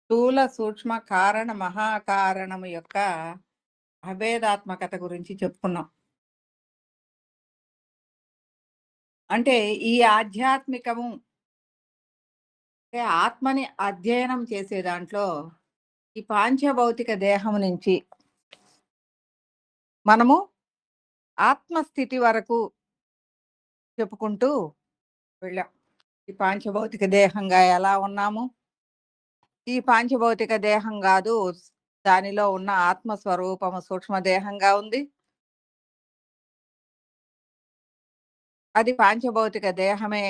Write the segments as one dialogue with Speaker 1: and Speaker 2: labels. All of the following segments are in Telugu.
Speaker 1: స్థూల, సూక్ష్మ, కారణ, మహాకారణము యొక్క అభేదాత్మకత గురించి చెప్పుకున్నాం. అంటే ఈ ఆధ్యాత్మికము అంటే ఆత్మని అధ్యయనం చేసే దాంట్లో ఈ పాంచభౌతిక దేహం నుంచి మనము ఆత్మస్థితి వరకు చెప్పుకుంటూ వెళ్ళాం. ఈ పాంచభౌతిక దేహంగా ఎలా ఉన్నాము? ఈ పాంచభౌతిక దేహం గాదు. దానిలో ఉన్న ఆత్మస్వరూపము సూక్ష్మ దేహంగా ఉంది. అది పాంచభౌతిక దేహమే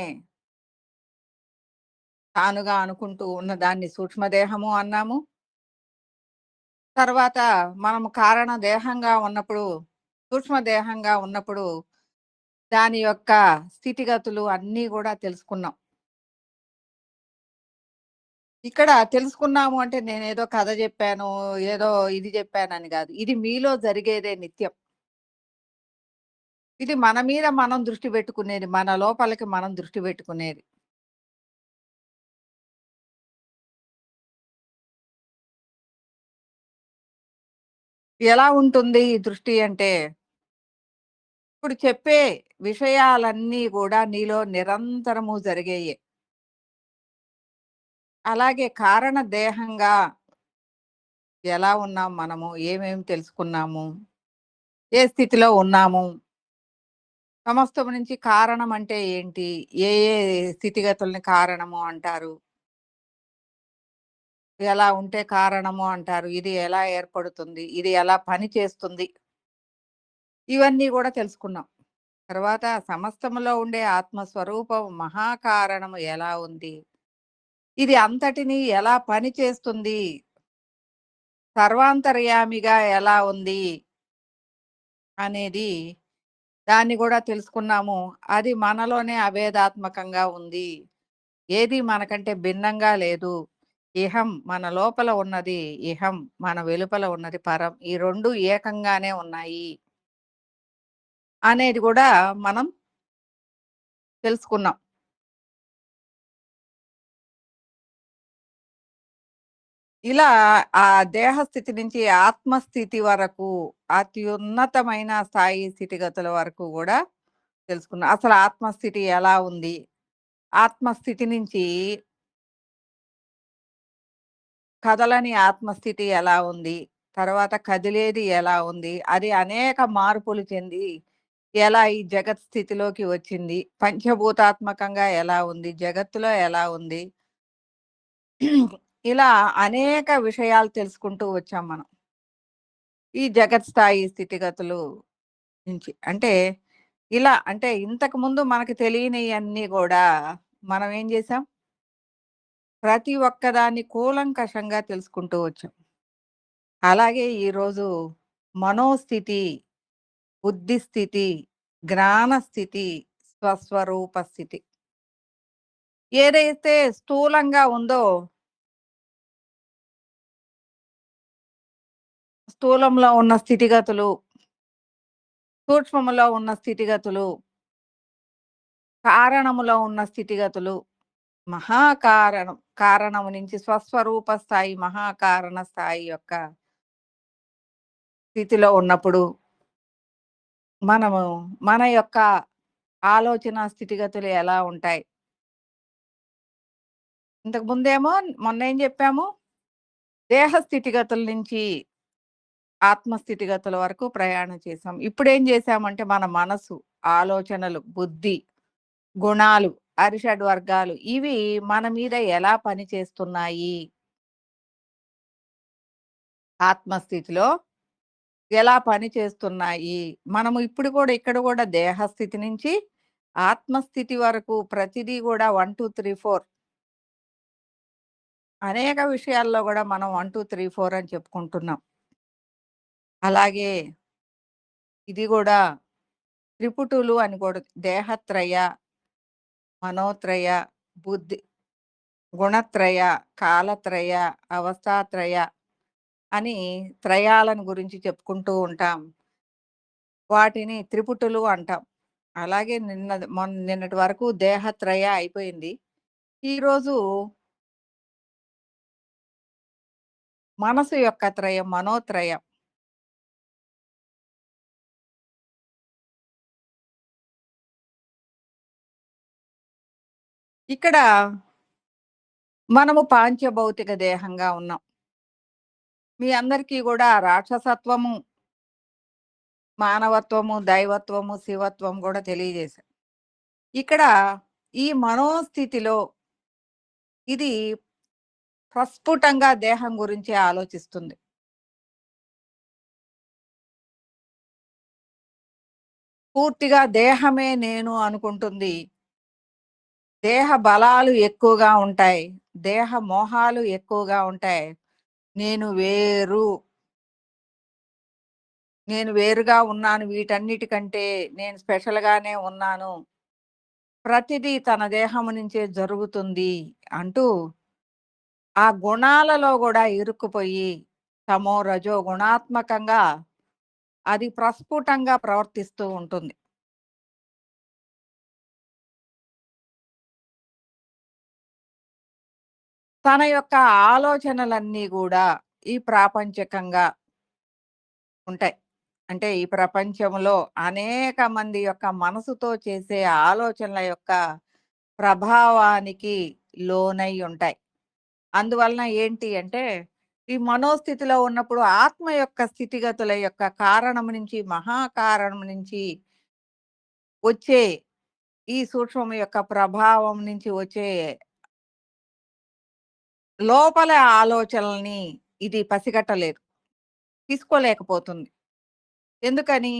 Speaker 1: తానుగా అనుకుంటూ ఉన్న దాన్ని సూక్ష్మదేహము అన్నాము. తర్వాత మనము కారణ దేహంగా ఉన్నప్పుడు, సూక్ష్మదేహంగా ఉన్నప్పుడు దాని యొక్క స్థితిగతులు అన్నీ గూడా తెలుసుకున్నాం. ఇక్కడ తెలుసుకున్నాము అంటే నేనేదో కథ జెప్పాను, ఏదో ఇది జెప్పానని గాదు. ఇది మీలో జరిగేదే నిత్యం. ఇది మన మీద మనం దృష్టి బెట్టుకునేది. మన లోపలికి మనం దృష్టి బెట్టుకునేది. ఎలా ఉంటుంది ఈ దృష్టి అంటే, ఇప్పుడు చెప్పే విషయాలన్నీ గూడా నీలో నిరంతరము జరిగేయే. అలాగే కారణ దేహంగా ఎలా ఉన్నాం మనము? ఏమేమి తెలుసుకున్నాము? ఏ స్థితిలో ఉన్నాము? సమస్తం నుంచి కారణం అంటే ఏంటి? ఏ ఏ స్థితిగతుల్ని కారణము అంటారు? ఎలా ఉంటే కారణము అంటారు? ఇది ఎలా ఏర్పడుతుంది? ఇది ఎలా పని చేస్తుంది? ఇవన్నీ గూడా తెలుసుకున్నాం. తర్వాత సమస్తములో ఉండే ఆత్మస్వరూపం మహాకారణము ఎలా ఉంది? ఇది అంతటిని ఎలా పని చేస్తుంది? సర్వాంతర్యామిగా ఎలా ఉంది? అనేది దాన్ని గూడా తెలుసుకున్నాము. అది మనలోనే అభేదాత్మకంగా ఉంది. ఏది మనకంటే భిన్నంగా లేదు. ఇహం మన లోపల ఉన్నది ఇహం, మన వెలుపల ఉన్నది పరం. ఈ 2 ఏకంగానే ఉన్నాయి. అనేది గూడా మనం తెలుసుకున్నాం. ఇలా ఆ దేహస్థితి నుంచి ఆత్మస్థితి వరకు అత్యున్నతమైన స్థాయి స్థితిగతుల వరకు గూడా తెలుసుకున్నాం. అసలు ఆత్మస్థితి ఎలా ఉంది? ఆత్మస్థితి నుంచి కదలని ఆత్మస్థితి ఎలా ఉంది? తర్వాత కదిలేది ఎలా ఉంది? అది అనేక మార్పులు చెంది ఎలా ఈ జగత్ స్థితిలోకి వచ్చింది? పంచభూతాత్మకంగా ఎలా ఉంది? జగత్తులో ఎలా ఉంది? ఇలా అనేక విషయాలు తెలుసుకుంటూ వచ్చాం మనం. ఈ జగత్ స్థాయి స్థితిగతులు నుంచి. అంటే ఇలా అంటే ఇంతకుముందు మనకు తెలియనియన్నీ గూడా మనం ఏం జేసాం? ప్రతి ఒక్కదాన్ని కూలంకషంగా తెలుసుకుంటూ వచ్చాం. అలాగే ఈరోజు మనోస్థితి, బుద్ధి స్థితి, జ్ఞాన స్థితి, స్వస్వరూప స్థితి. ఏదైతే స్థూలంగా ఉందో, స్థూలంలో ఉన్న స్థితిగతులు, సూక్ష్మములో ఉన్న స్థితిగతులు, కారణములో ఉన్న స్థితిగతులు, మహాకారణం కారణము నుంచి స్వస్వరూప స్థాయి, మహాకారణ స్థాయి యొక్క స్థితిలో ఉన్నప్పుడు, మనము మన యొక్క ఆలోచన స్థితిగతులు ఎలా ఉంటాయి? ఇంతకు ముందేమో మొన్నేం జెప్పాము? దేహ స్థితిగతుల నుంచి ఆత్మ స్థితిగతుల వరకు ప్రయాణం చేసాం. ఇప్పుడేం జేసామంటే మన మనసు, ఆలోచనలు, బుద్ధి, గుణాలు, అరిషడ్ వర్గాలు ఇవి మన మీద ఎలా పనిచేస్తున్నాయి? ఆత్మస్థితిలో ఎలా పనిచేస్తున్నాయి? మనము ఇప్పుడు కూడా ఇక్కడ గూడా దేహస్థితి నుంచి ఆత్మస్థితి వరకు ప్రతిదీ గూడా 1, 2, 3, 4 అనేక విషయాల్లో గూడా మనం 1, 2, 3, 4 అని చెప్పుకుంటున్నాం. అలాగే ఇది గూడా త్రిపుటులు అని కూడా దేహత్రయ, మనోత్రయ, బుద్ధి గుణత్రయ, కాలత్రయ, అవస్థాత్రయ అని త్రయాలను గురించి చెప్పుకుంటూ ఉంటాం. వాటిని త్రిపుటులు అంటాం. అలాగే నిన్నటి వరకు దేహత్రయ అయిపోయింది. ఈరోజు మనసు యొక్క త్రయం, మనోత్రయం. ఇక్కడ మనము పాంచభౌతిక దేహంగా ఉన్నాం. మీ అందరికీ గూడా రాక్షసత్వము, మానవత్వము, దైవత్వము, శివత్వం గూడా తెలియజేశా. ఇక్కడ ఈ మనోస్థితిలో ఇది ప్రస్ఫుటంగా దేహం గురించే ఆలోచిస్తుంది. పూర్తిగా దేహమే నేను అనుకుంటుంది. దేహ బలాలు ఎక్కువగా ఉంటాయి. దేహ మోహాలు ఎక్కువగా ఉంటాయి. నేను వేరు. నేను వేరుగా ఉన్నాను వీటన్నిటికంటే. నేను స్పెషల్‌గానే ఉన్నాను. ప్రతిదీ తన దేహము నుంచే జరుగుతుంది అంటూ, ఆ గుణాలలో గూడా ఇరుక్కుపోయి, తమో, రజో గుణాత్మకంగా అది ప్రస్ఫుటంగా ప్రవర్తిస్తూ ఉంటుంది. తన యొక్క ఆలోచనలన్నీ గూడా ఈ ప్రాపంచికంగా ఉంటాయి. అంటే ఈ ప్రపంచంలో అనేక మంది యొక్క మనసుతో చేసే ఆలోచనల యొక్క ప్రభావానికి లోనై ఉంటాయి. అందువలన ఏంటి అంటే, ఈ మనోస్థితిలో ఉన్నప్పుడు ఆత్మ యొక్క స్థితిగతుల యొక్క కారణం నుంచి, మహాకారణం నుంచి వచ్చే ఈ సూక్ష్మం యొక్క ప్రభావం నుంచి వచ్చే లోపల ఆలోచనల్ని ఇది పసిగట్టలేదు. తీసుకోలేకపోతుంది. ఎందుకని?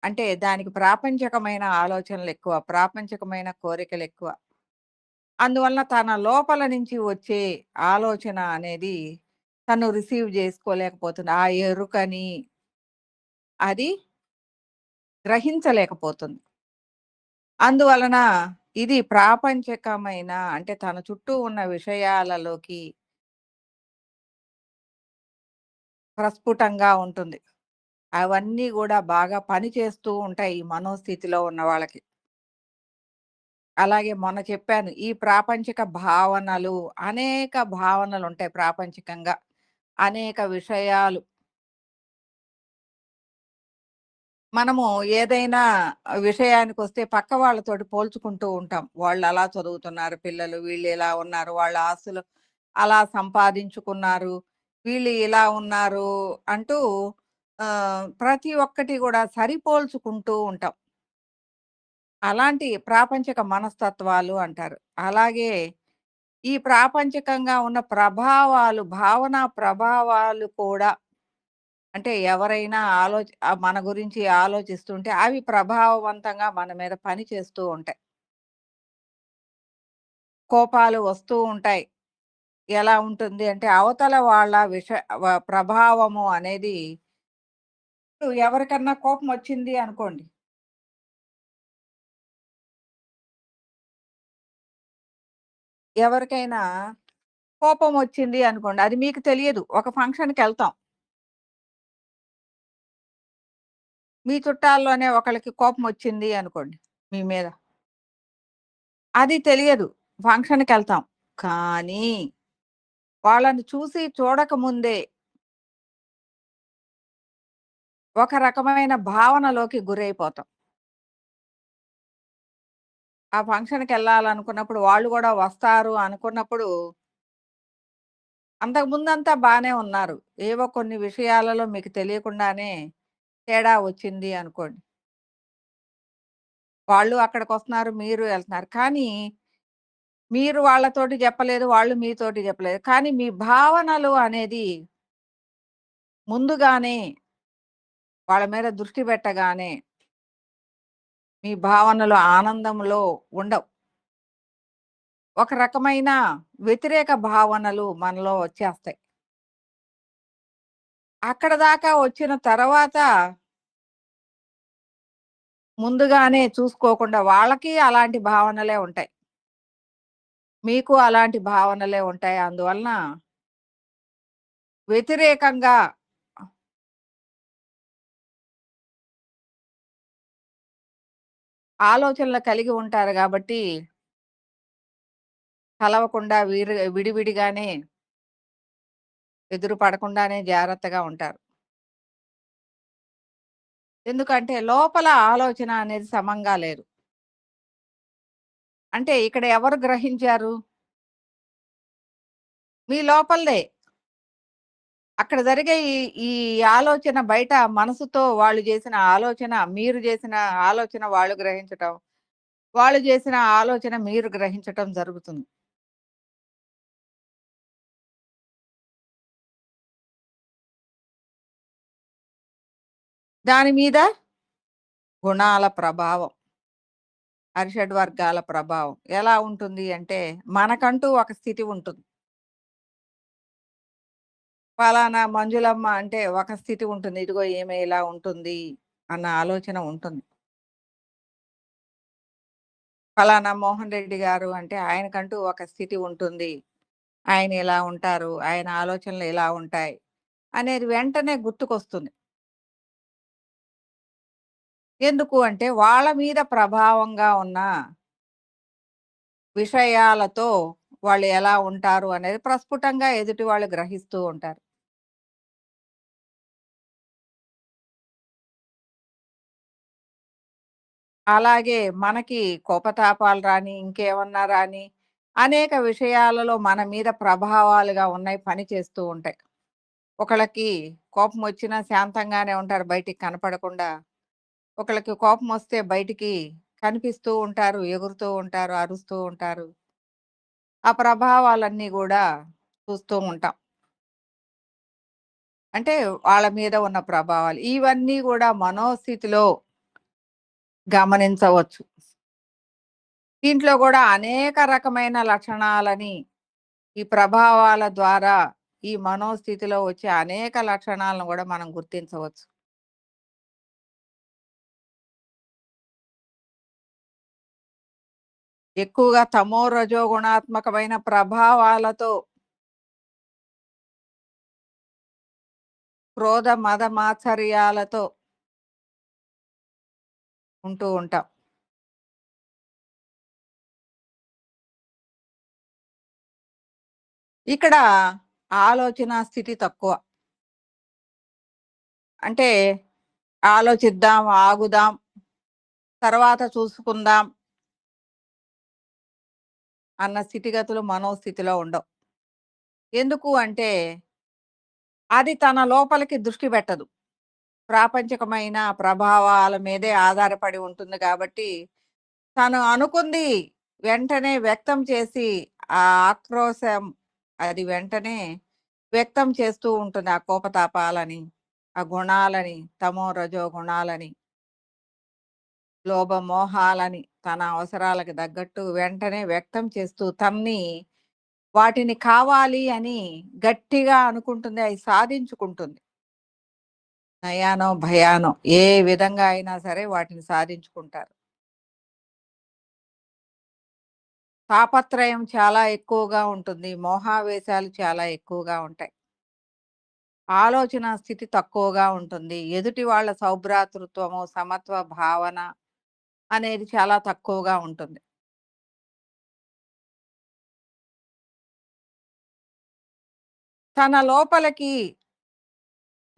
Speaker 1: అంటే దానికి ప్రాపంచికమైన ఆలోచనలెక్కువ. ప్రాపంచికమైన కోరికలెక్కువ. అందువలన తన లోపల నుంచి వచ్చే ఆలోచన అనేది తను రిసీవ్ జేసుకోలేకపోతుంది. ఆ ఎరుకని అది గ్రహించలేకపోతుంది. అందువలన ఇది ప్రాపంచికమైన అంటే తన చుట్టూ ఉన్న విషయాలలోకి ప్రస్ఫుటంగా ఉంటుంది. అవన్నీ గూడా బాగా పనిచేస్తూ ఉంటాయి ఈ మనోస్థితిలో ఉన్న వాళ్ళకి. అలాగే మొన్న చెప్పాను. ఈ ప్రాపంచిక భావనలు, అనేక భావనలుంటాయి ప్రాపంచికంగా. అనేక విషయాలు మనము ఏదైనా విషయానికొస్తే పక్క వాళ్ళతోటి పోల్చుకుంటూ ఉంటాం. వాళ్ళలా చదువుతున్నారు పిల్లలు, వీళ్ళిలా ఉన్నారు, వాళ్ళ ఆస్తులు అలా సంపాదించుకున్నారు, వీళ్ళు ఇలా ఉన్నారు అంటూ ప్రతి ఒక్కటి గూడా సరిపోల్చుకుంటూ ఉంటాం. అలాంటి ప్రాపంచిక మనస్తత్వాలు అంటారు. అలాగే ఈ ప్రాపంచికంగా ఉన్న ప్రభావాలు, భావనా ప్రభావాలు కూడా అంటే ఎవరైనా మన గురించి ఆలోచిస్తుంటే అవి ప్రభావవంతంగా మన మీద పని చేస్తూ ఉంటాయి. కోపాలు వస్తూ ఉంటాయి. ఎలా ఉంటుంది అంటే అవతల వాళ్ళ ప్రభావము అనేది ఇప్పుడు ఎవరికన్నా కోపం వచ్చింది అనుకోండి. ఎవరికైనా కోపం వచ్చింది అనుకోండి. అది మీకు తెలియదు. ఒక ఫంక్షన్‌కెళ్తాం. మీ చుట్టాల్లోనే ఒకళ్ళకి కోపం వచ్చింది అనుకోండి మీ మీద. అది తెలియదు. ఫంక్షన్‌కెళ్తాం. కానీ వాళ్ళని చూసి చూడక ముందే ఒక రకమైన భావనలోకి గురైపోతాం. ఆ ఫంక్షన్‌కెళ్ళాలనుకున్నప్పుడు వాళ్ళు గూడా వస్తారు అనుకున్నప్పుడు, అంతకుముందంతా బానే ఉన్నారు. ఏవో కొన్ని విషయాలలో మీకు తెలియకుండానే తేడా వచ్చింది అనుకోండి. వాళ్ళు అక్కడికొస్తున్నారు, మీరు ఎళ్తున్నారు. కానీ మీరు వాళ్ళతోటి చెప్పలేదు, వాళ్ళు మీతోటి చెప్పలేదు. కానీ మీ భావనలు అనేది ముందుగానే వాళ్ళ మీద దృష్టి పెట్టగానే మీ భావనలు ఆనందంలో ఉండవు. ఒక రకమైన వ్యతిరేక భావనలు మనలో వచ్చేస్తాయి. అక్కడ దాకా వచ్చిన తర్వాత ముందుగానే చూసుకోకుండా వాళ్ళకి అలాంటి భావనలే ఉంటాయి. మీకు అలాంటి భావనలే ఉంటాయి. అందువలన వ్యతిరేకంగా ఆలోచనలు కలిగి ఉంటారు గాబట్టి, కలవకుండా విడివిడిగానే ఎదురు పడకుండానే జాగ్రత్తగా ఉంటారు. ఎందుకంటే లోపల ఆలోచన అనేది సమంగా లేదు. అంటే ఇక్కడ ఎవరు గ్రహించారు? మీ లోపలదే. అక్కడ జరిగే ఈ ఆలోచన బయట మనసుతో వాళ్ళు జేసిన ఆలోచన, మీరు జేసిన ఆలోచన వాళ్ళు గ్రహించటం, వాళ్ళు జేసిన ఆలోచన మీరు గ్రహించటం జరుగుతుంది. దాని మీద గుణాల ప్రభావం, అరిషడ్ వర్గాల ప్రభావం ఎలా ఉంటుంది అంటే, మనకంటూ ఒక స్థితి ఉంటుంది. పలానా మంజులమ్మ అంటే ఒక స్థితి ఉంటుంది. ఇదిగో ఈమె ఇలా ఉంటుంది అన్న ఆలోచన ఉంటుంది. ఫలానా మోహన్ రెడ్డి గారు అంటే ఆయనకంటూ ఒక స్థితి ఉంటుంది. ఆయన ఇలా ఉంటారు. ఆయన ఆలోచనలు ఇలా ఉంటాయి. అనేది వెంటనే గుర్తుకొస్తుంది. ఎందుకు అంటే వాళ్ళ మీద ప్రభావంగా ఉన్న విషయాలతో వాళ్ళు ఎలా ఉంటారు అనేది ప్రస్ఫుటంగా ఎదుటి వాళ్ళు గ్రహిస్తూ ఉంటారు. అలాగే మనకి కోపతాపాలు రాని, ఇంకేమన్నా రాని అనేక విషయాలలో మన మీద ప్రభావాలుగా ఉన్నాయి పని చేస్తూ ఉంటాయి. ఒకళ్ళకి కోపమొచ్చినా శాంతంగానే ఉంటారు బయటికి కనపడకుండా. ఒకళ్ళకి కోపమొస్తే బయటికి కనిపిస్తూ ఉంటారు, ఎగురుతూ ఉంటారు, అరుస్తూ ఉంటారు. ఆ ప్రభావాలన్నీ గూడా చూస్తూ ఉంటాం. అంటే వాళ్ళ మీద ఉన్న ప్రభావాలు. ఇవన్నీ గూడా మనోస్థితిలో గమనించవచ్చు. దీంట్లో గూడా అనేక రకమైన లక్షణాలని ఈ ప్రభావాల ద్వారా ఈ మనోస్థితిలో వచ్చే అనేక లక్షణాలను గూడా మనం గుర్తించవచ్చు. ఎక్కువగా తమో రజో గుణాత్మకమైన ప్రభావాలతో క్రోధ మద మాత్సర్యాలతో ఉంటూ ఉంటాం. ఇక్కడ ఆలోచనా స్థితి తక్కువ. అంటే ఆలోచిద్దాం, ఆగుదాం, తర్వాత చూసుకుందాం అన్న స్థితిగతులు మనోస్థితిలో ఉండవు. ఎందుకు అంటే అది తన లోపలికి దృష్టి పెట్టదు. ప్రాపంచికమైన ప్రభావాల మీదే ఆధారపడి ఉంటుంది కాబట్టి, తను అనుకుంది వెంటనే వ్యక్తం చేసి, ఆ ఆక్రోశం అది వెంటనే వ్యక్తం చేస్తూ ఉంటుంది. ఆ కోపతాపాలని, ఆ గుణాలని, తమో, రజో గుణాలని, లోభ, మోహాలని తన అవసరాలకు తగ్గట్టు వెంటనే వ్యక్తం చేస్తూ తన్ని వాటిని కావాలి అని గట్టిగా అనుకుంటుంది. అయి సాధించుకుంటుంది. నయానో, భయానో ఏ విధంగా అయినా సరే వాటిని సాధించుకుంటారు. తాపత్రయం చాలా ఎక్కువగా ఉంటుంది. మోహావేశాలు చాలా ఎక్కువగా ఉంటాయి. ఆలోచన స్థితి తక్కువగా ఉంటుంది. ఎదుటి వాళ్ళ సౌభ్రాతృత్వము, సమత్వ భావన అనేది చాలా తక్కువగా ఉంటుంది. తన లోపలికి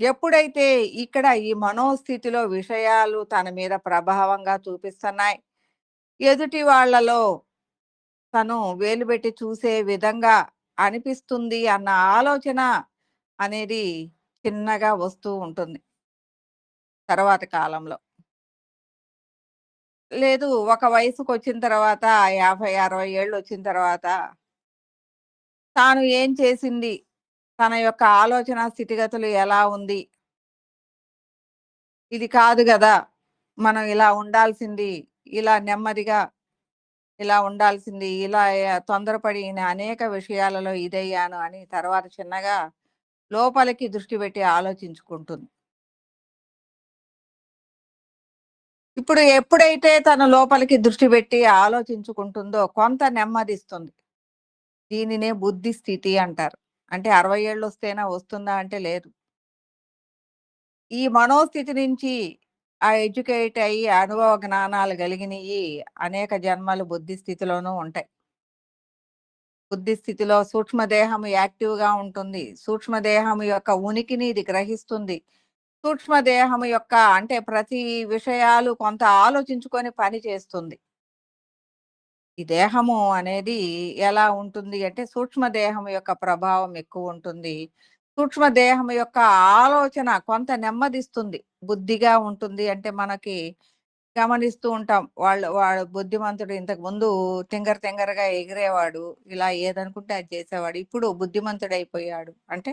Speaker 1: ఎప్పుడైతే ఇక్కడ ఈ మనోస్థితిలో విషయాలు తన మీద ప్రభావంగా చూపిస్తున్నాయి. ఎదుటి వాళ్ళలో తను వేలు పెట్టి చూసే విధంగా అనిపిస్తుంది అన్న ఆలోచన అనేది చిన్నగా వస్తూ ఉంటుంది తర్వాత కాలంలో. లేదు ఒక వయసుకొచ్చిన తర్వాత 50, 60 ఏళ్ళొచ్చిన తర్వాత తాను ఏం చేసింది? తన యొక్క ఆలోచన స్థితిగతులు ఎలా ఉంది? ఇది కాదు గదా! మనం ఇలా ఉండాల్సింది. ఇలా నెమ్మదిగా ఇలా ఉండాల్సింది. ఇలా తొందరపడి అనేక విషయాలలో ఇదయ్యాను అని తర్వాత చిన్నగా లోపలికి దృష్టి పెట్టి ఆలోచించుకుంటుంది. ఇప్పుడు ఎప్పుడైతే తన లోపలికి దృష్టి పెట్టి ఆలోచించుకుంటుందో కొంత నెమ్మదిస్తుంది. దీనినే బుద్ధి స్థితి అంటారు. అంటే 60 ఏళ్ళొస్తేనా వస్తుందా అంటే లేదు. ఈ మనోస్థితి నుంచి ఆ ఎడ్యుకేట్ అయ్యి అనుభవ జ్ఞానాలు కలిగినయి అనేక జన్మలు బుద్ధి స్థితిలోనూ ఉంటాయి. బుద్ధి స్థితిలో సూక్ష్మదేహం యాక్టివ్‌గా ఉంటుంది. సూక్ష్మదేహం యొక్క ఉనికిని ఇది గ్రహిస్తుంది. సూక్ష్మదేహం యొక్క అంటే ప్రతి విషయాలు కొంత ఆలోచించుకొని పని చేస్తుంది. ఈ దేహము అనేది ఎలా ఉంటుంది అంటే సూక్ష్మదేహం యొక్క ప్రభావం ఎక్కువుంటుంది. సూక్ష్మదేహం యొక్క ఆలోచన కొంత నెమ్మదిస్తుంది. బుద్ధిగా ఉంటుంది అంటే మనకి గమనిస్తూ ఉంటాం. వాడు బుద్ధిమంతుడు ఇంతకుముందు తింగరగా ఎగిరేవాడు. ఇలా ఏదనుకుంటే అది చేసేవాడు. ఇప్పుడు బుద్ధిమంతుడైపోయాడు. అంటే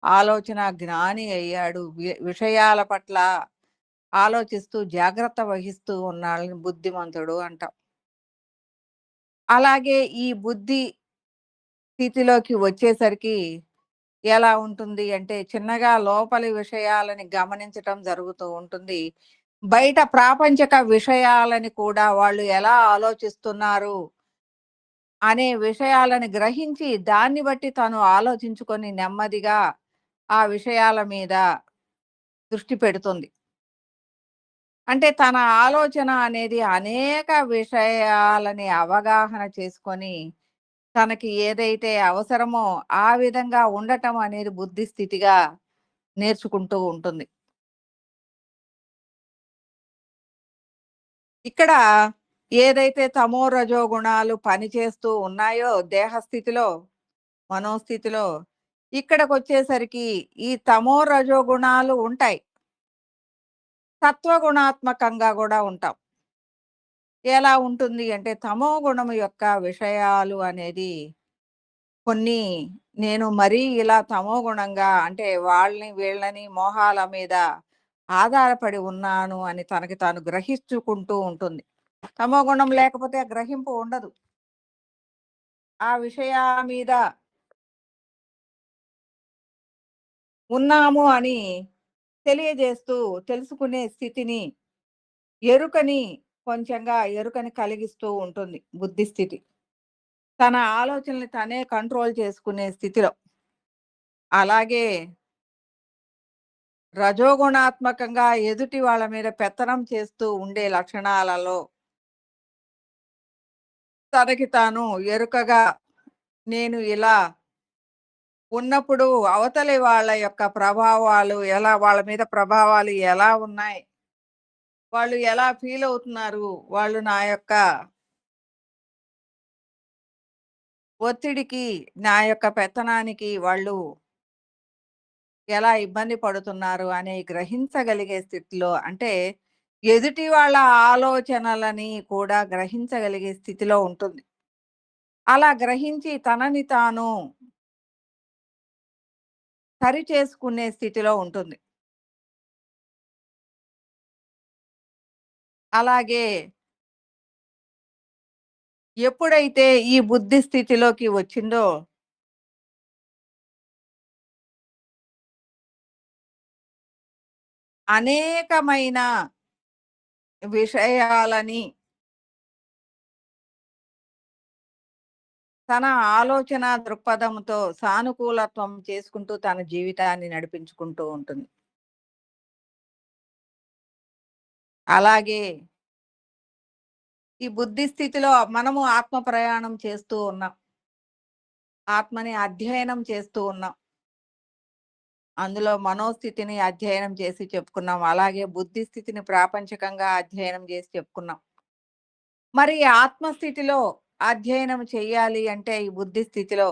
Speaker 1: ఆలోచన జ్ఞాని అయ్యాడు. విషయాల పట్ల ఆలోచిస్తూ జాగ్రత్త వహిస్తూ ఉన్నాళ్ళని బుద్ధిమంతుడు అంటాం. అలాగే ఈ బుద్ధి స్థితిలోకి వచ్చేసరికి ఎలా ఉంటుంది అంటే చిన్నగా లోపలి విషయాలని గమనించటం జరుగుతూ ఉంటుంది. బయట ప్రాపంచిక విషయాలని కూడా వాళ్ళు ఎలా ఆలోచిస్తున్నారు అనే విషయాలను గ్రహించి దాన్ని బట్టి తను ఆలోచించుకొని నెమ్మదిగా ఆ విషయాల మీద దృష్టి పెడుతుంది. అంటే తన ఆలోచన అనేది అనేక విషయాలని అవగాహన చేసుకొని తనకి ఏదైతే అవసరమో ఆ విధంగా ఉండటం అనేది బుద్ధి స్థితిగా నేర్చుకుంటూ ఉంటుంది. ఇక్కడ ఏదైతే తమో రజో గుణాలు పనిచేస్తూ ఉన్నాయో దేహ స్థితిలో, మనోస్థితిలో ఇక్కడికొచ్చేసరికి ఈ తమో రజో గుణాలు ఉంటాయి. సత్వగుణాత్మకంగా గూడా ఉంటాం. ఎలా ఉంటుంది అంటే తమో గుణము యొక్క విషయాలు అనేది కొన్ని నేను మరీ ఇలా తమో గుణంగా అంటే వాళ్ళని వీళ్ళని మోహాల మీద ఆధారపడి ఉన్నాను అని తనకి తాను గ్రహించుకుంటూ ఉంటుంది. తమో గుణం లేకపోతే ఆ గ్రహింపు ఉండదు. ఆ విషయాల మీద ఉన్నాము అని తెలియజేస్తూ తెలుసుకునే స్థితిని, ఎరుకని ఎరుకని కలిగిస్తూ ఉంటుంది బుద్ధి స్థితి. తన ఆలోచనల్ని తనే కంట్రోల్ చేసుకునే స్థితిలో. అలాగే రజోగుణాత్మకంగా ఎదుటి వాళ్ళ మీద పెత్తనం చేస్తూ ఉండే లక్షణాలలో తనకి తాను ఎరుకగా నేను ఇలా ఉన్నప్పుడు అవతలి వాళ్ళ యొక్క ప్రభావాలు ఎలా వాళ్ళ మీద ప్రభావాలు ఎలా ఉన్నాయి? వాళ్ళు ఎలా ఫీల్ అవుతున్నారు? వాళ్ళు నా యొక్క ఒత్తిడికి, నా యొక్క పెత్తనానికి వాళ్ళు ఎలా ఇబ్బంది పడుతున్నారు అని గ్రహించగలిగే స్థితిలో అంటే ఎదుటి వాళ్ళ ఆలోచనలని కూడా గ్రహించగలిగే స్థితిలో ఉంటుంది. అలా గ్రహించి తనని తాను సరిచేసుకునే స్థితిలో ఉంటుంది. అలాగే ఎప్పుడైతే ఈ బుద్ధి స్థితిలోకి వచ్చిందో అనేకమైన విషయాలని తన ఆలోచన దృక్పథంతో సానుకూలత్వం చేసుకుంటూ తన జీవితాన్ని నడిపించుకుంటూ ఉంటుంది. అలాగే ఈ బుద్ధి స్థితిలో మనము ఆత్మ ప్రయాణం చేస్తూ ఉన్నాం. ఆత్మని అధ్యయనం చేస్తూ ఉన్నాం. అందులో మనోస్థితిని అధ్యయనం చేసి చెప్పుకున్నాం. అలాగే బుద్ధి స్థితిని ప్రాపంచికంగా అధ్యయనం చేసి చెప్పుకున్నాం. మరి ఆత్మస్థితిలో అధ్యయనం చెయ్యాలి అంటే ఈ బుద్ధి స్థితిలో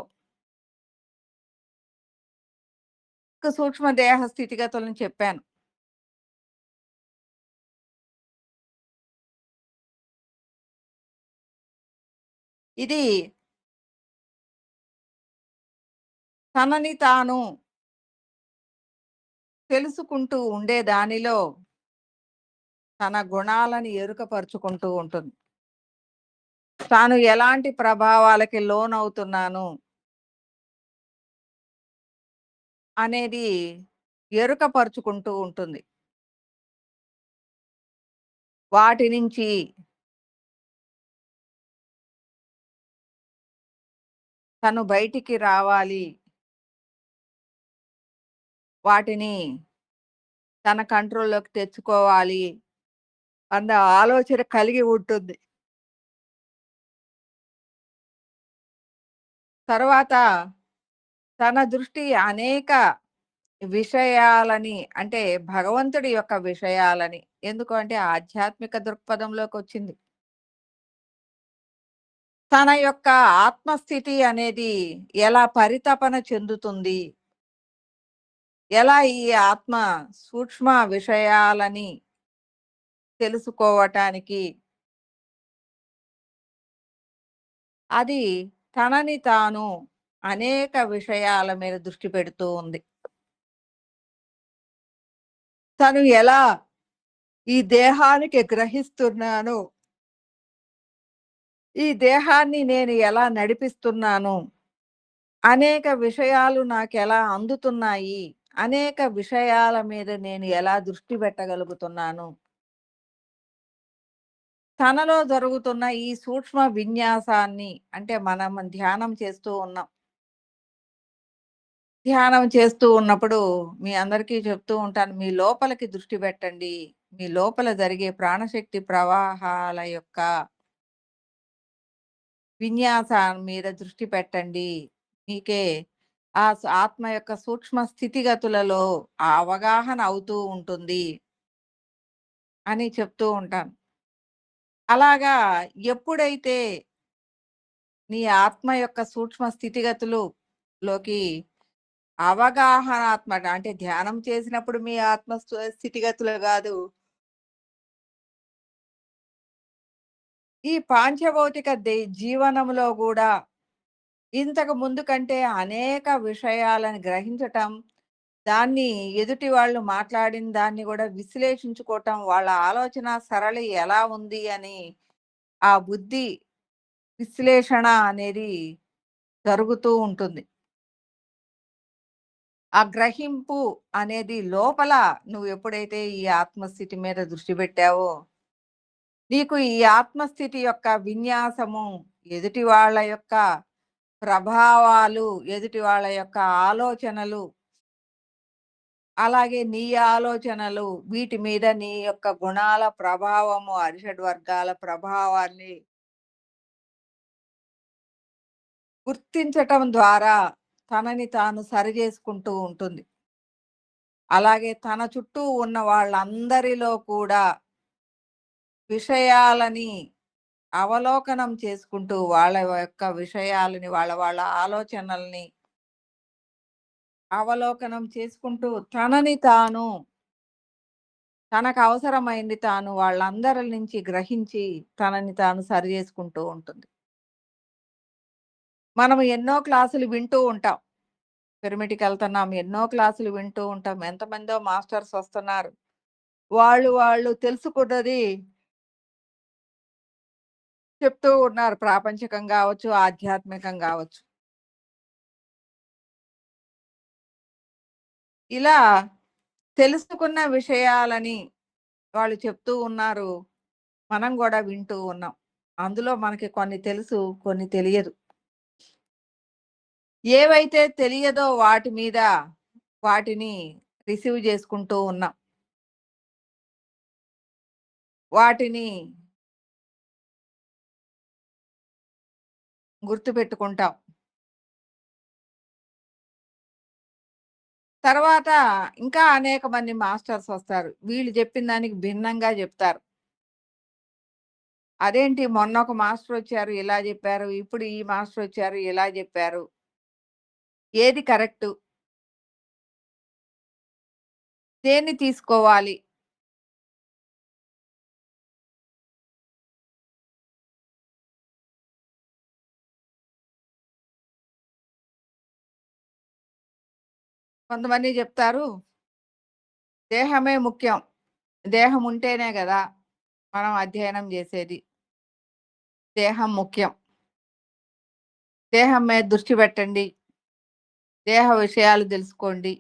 Speaker 1: సూక్ష్మ దేహ స్థితిగతులను చెప్పాను. ఇది తనని తాను తెలుసుకుంటూ ఉండే దానిలో తన గుణాలను ఎరుకపరుచుకుంటూ ఉంటుంది. తాను ఎలాంటి ప్రభావాలకి లోనవుతున్నాను అనేది ఎరుకపరుచుకుంటూ ఉంటుంది. వాటి నుంచి తను బయటికి రావాలి. వాటిని తన కంట్రోల్‌లోకి తెచ్చుకోవాలి అన్న ఆలోచన కలిగి ఉంటుంది. తర్వాత తన దృష్టి అనేక విషయాలని అంటే భగవంతుడి యొక్క విషయాలని ఎందుకు అంటే ఆధ్యాత్మిక దృక్పథంలోకొచ్చింది. తన యొక్క ఆత్మస్థితి అనేది ఎలా పరితపన చెందుతుంది? ఎలా ఈ ఆత్మ సూక్ష్మ విషయాలని తెలుసుకోవటానికి అది తనని తాను అనేక విషయాల మీద దృష్టి పెడుతూ ఉంది. తను ఎలా ఈ దేహానికి గ్రహిస్తున్నానో, ఈ దేహాన్ని నేను ఎలా నడిపిస్తున్నాను, అనేక విషయాలు నాకెలా అందుతున్నాయి, అనేక విషయాల మీద నేను ఎలా దృష్టి పెట్టగలుగుతున్నాను. తనలో జరుగుతున్న ఈ సూక్ష్మ విన్యాసాన్ని అంటే మనం ధ్యానం చేస్తూ ఉన్నాం. ధ్యానం చేస్తూ ఉన్నప్పుడు మీ అందరికీ చెప్తూ ఉంటాను. మీ లోపలికి దృష్టి పెట్టండి. మీ లోపల జరిగే ప్రాణశక్తి ప్రవాహాల యొక్క విన్యాసం మీద దృష్టి పెట్టండి. మీకే ఆత్మ యొక్క సూక్ష్మ స్థితిగతులలో ఆ అవగాహన అవుతూ ఉంటుంది అని చెప్తూ ఉంటాను. అలాగా ఎప్పుడైతే నీ ఆత్మ యొక్క సూక్ష్మ స్థితిగతులు లోకి అవగాహనాత్మక అంటే ధ్యానం చేసినప్పుడు మీ ఆత్మ స్థితిగతులు గాదు. ఈ పాంచభౌతిక జీవనంలో గూడా ఇంతకు ముందు కంటే అనేక విషయాలను గ్రహించటం, దాన్ని ఎదుటి వాళ్ళు మాట్లాడిన దాన్ని గూడా విశ్లేషించుకోవటం, వాళ్ళ ఆలోచన సరళి ఎలా ఉంది అని ఆ బుద్ధి విశ్లేషణ అనేది జరుగుతూ ఉంటుంది. ఆ గ్రహింపు అనేది లోపల నువ్వెప్పుడైతే ఈ ఆత్మస్థితి మీద దృష్టి పెట్టావో, నీకు ఈ ఆత్మస్థితి యొక్క విన్యాసము, ఎదుటి వాళ్ళ యొక్క ప్రభావాలు, ఎదుటి వాళ్ళ యొక్క ఆలోచనలు, అలాగే నీ ఆలోచనలు, వీటి మీద నీ యొక్క గుణాల ప్రభావము, అరిషడ్ వర్గాల ప్రభావాన్ని గుర్తించటం ద్వారా తనని తాను సరిజేసుకుంటూ ఉంటుంది. అలాగే తన చుట్టూ ఉన్న వాళ్ళందరిలో కూడా విషయాలని అవలోకనం చేసుకుంటూ వాళ్ళ యొక్క విషయాలని, వాళ్ళ వాళ్ళ ఆలోచనల్ని అవలోకనం చేసుకుంటూ తనని తాను, తనకు అవసరమైంది తాను వాళ్ళందరి నుంచి గ్రహించి తనని తాను సరిజేసుకుంటూ ఉంటుంది. మనం ఎన్నో క్లాసులు వింటూ ఉంటాం. పిరమిడ్‌కెళ్తున్నాం. ఎన్నో క్లాసులు వింటూ ఉంటాం. ఎంతమందో మాస్టర్స్ వస్తున్నారు. వాళ్ళు తెలుసుకున్నది చెప్తూ ఉన్నారు. ప్రాపంచికం గావచ్చు, ఆధ్యాత్మికం గావచ్చు. ఇలా తెలుసుకున్న విషయాలని వాళ్ళు చెప్తూ ఉన్నారు. మనం గూడా వింటూ ఉన్నాం. అందులో మనకి కొన్ని తెలుసు, కొన్ని తెలియదు. ఏవైతే తెలియదో వాటి మీద వాటిని రిసీవ్ చేసుకుంటూ ఉన్నాం. వాటిని గుర్తుపెట్టుకుంటాం. తర్వాత ఇంకా అనేక మంది మాస్టర్స్ వస్తారు. వీళ్ళు చెప్పిన దానికి భిన్నంగా జెప్తారు. అదేంటి మొన్నొక మాస్టరొచ్చారు ఇలా జెప్పారు. ఇప్పుడు ఈ మాస్టరొచ్చారు ఇలా జెప్పారు. ఏది కరెక్టు? దేన్ని తీసుకోవాలి? కొంతమంది జెప్తారు, దేహమే ముఖ్యం. దేహం ఉంటేనే గదా! మనం అధ్యయనం జేసేది. దేహం ముఖ్యం. దేహం మీద దృష్టి పెట్టండి. దేహ విషయాలు దెలుసుకోండి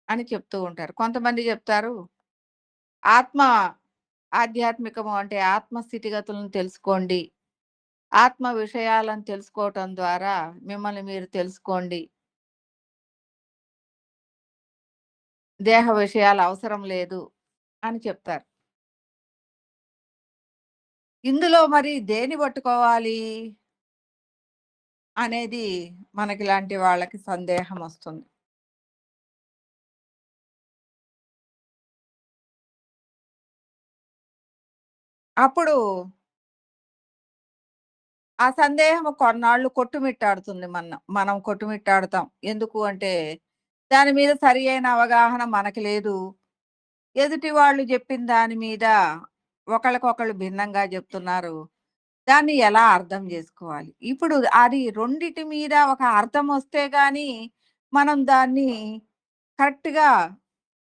Speaker 1: అని చెప్తూ ఉంటారు. కొంతమంది జెప్తారు, ఆత్మ ఆధ్యాత్మికము అంటే ఆత్మ స్థితిగతులను తెలుసుకోండి. ఆత్మ విషయాలను తెలుసుకోవటం ద్వారా మిమ్మల్ని మీరు తెలుసుకోండి. దేహ విషయాలు అవసరం లేదు అని చెప్తారు. ఇందులో మరి దేన్ని పట్టుకోవాలి? అనేది మనకిలాంటి వాళ్ళకి సందేహమొస్తుంది. అప్పుడు ఆ సందేహం కొన్నాళ్ళు కొట్టుమిట్టాడుతుంది మనం కొట్టుమిట్టాడుతాం. ఎందుకు అంటే, దాని మీద సరి అయిన అవగాహన మనకి లేదు. ఎదుటి వాళ్ళు జెప్పిన దాని మీద ఒకళ్ళకొకళ్ళు భిన్నంగా జెప్తున్నారు. దాన్ని ఎలా అర్థం జేసుకోవాలి? ఇప్పుడు అది రెండిటి మీద ఒక అర్థమొస్తే గాని, మనం దాన్ని కరెక్ట్‌గా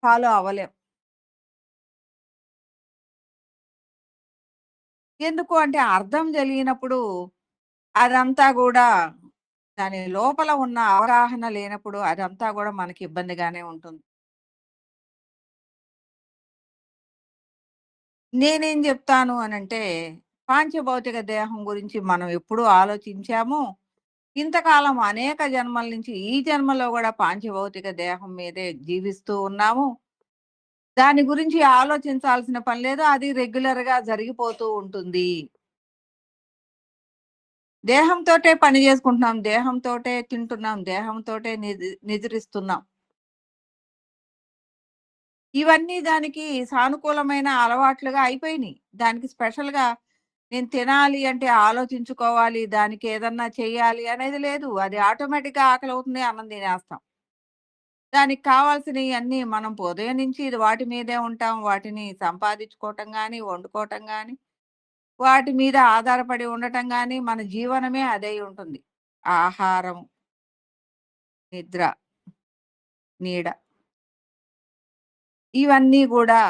Speaker 1: ఫాలో అవ్వలేం. ఎందుకు అంటే అర్థం తెలియనప్పుడు అదంతా గూడా దాని లోపల ఉన్న అవగాహన లేనప్పుడు అదంతా గూడా మనకి ఇబ్బందిగానే ఉంటుంది. నేనేం జెప్తాను అనంటే, పాంచభౌతిక దేహం గురించి మనం ఎప్పుడూ ఆలోచించాము. ఇంతకాలం అనేక జన్మల నుంచి ఈ జన్మలో గూడా పాంచభౌతిక దేహం మీదే జీవిస్తూ ఉన్నాము. దాని గురించి ఆలోచించాల్సిన పని లేదు. అది రెగ్యులర్‌గా జరిగిపోతూ ఉంటుంది. దేహంతోటే పని జేసుకుంటున్నాం. దేహంతోటే తింటున్నాం. దేహంతోటే నిద్రిస్తున్నాం. ఇవన్నీ దానికి సానుకూలమైన అలవాట్లుగా అయిపోయినియి. దానికి స్పెషల్‌గా నేను తినాలి అంటే ఆలోచించుకోవాలి, దానికేదన్నా చెయ్యాలి అనేది లేదు. అది ఆటోమేటిక్‌గా ఆకలవుతుంది, అన్నం తినేస్తాం. దానికి కావాల్సినయన్నీ మనం ఉదయం నుంచి ఇది వాటి మీదే ఉంటాం. వాటిని సంపాదించుకోవటం గానీ, వండుకోవటం గానీ, వాటి మీద ఆధారపడి ఉండటం గానీ, మన జీవనమే అదై ఉంటుంది. ఆహారం, నిద్ర, నీడ ఇవన్నీ గూడా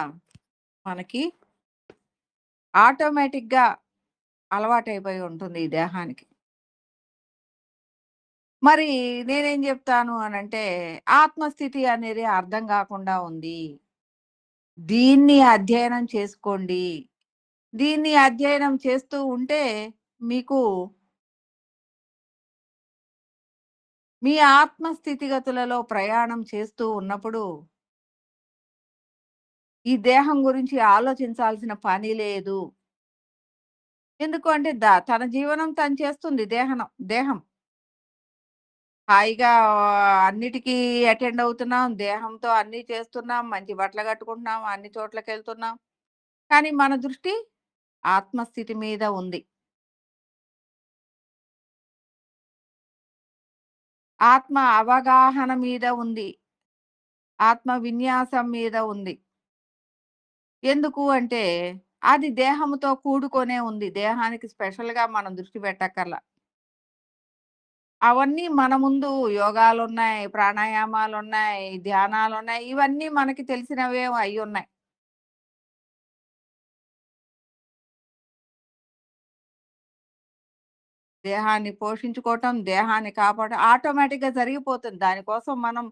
Speaker 1: మనకి ఆటోమేటిక్‌గా అలవాటైపోయి ఉంటుంది ఈ దేహానికి. మరి నేనేం జెప్తాను అనంటే, ఆత్మస్థితి అనేది అర్థం గాకుండా ఉంది. దీన్ని అధ్యయనం చేసుకోండి. దీన్ని అధ్యయనం చేస్తూ ఉంటే, మీకు మీ ఆత్మ స్థితిగతులలో ప్రయాణం చేస్తూ ఉన్నప్పుడు, ఈ దేహం గురించి ఆలోచించాల్సిన పని లేదు. ఎందుకు అంటే, తన జీవనం తను చేస్తుంది దేహం. హాయిగా అన్నిటికీ అటెండ్ అవుతున్నాం. దేహంతో అన్నీ చేస్తున్నాం. మంచి బట్టలు కట్టుకుంటున్నాం. అన్ని చోట్లకెళ్తున్నాం. కానీ మన దృష్టి ఆత్మస్థితి మీద ఉంది. ఆత్మ అవగాహన మీద ఉంది. ఆత్మ విన్యాసం మీద ఉంది. ఎందుకు అంటే, అది దేహంతో కూడుకొనే ఉంది. దేహానికి స్పెషల్‌గా మనం దృష్టి పెట్టక్కర్ల. అవన్నీ మన ముందు యోగాలున్నాయి, ప్రాణాయామాలున్నాయి, ధ్యానాలున్నాయి. ఇవన్నీ మనకి తెలిసినవే అయ్యున్నాయి. దేహాన్ని పోషించుకోవటం, దేహాన్ని ఆటోమేటిక్‌గా జరిగిపోతుంది. దానికోసం మనం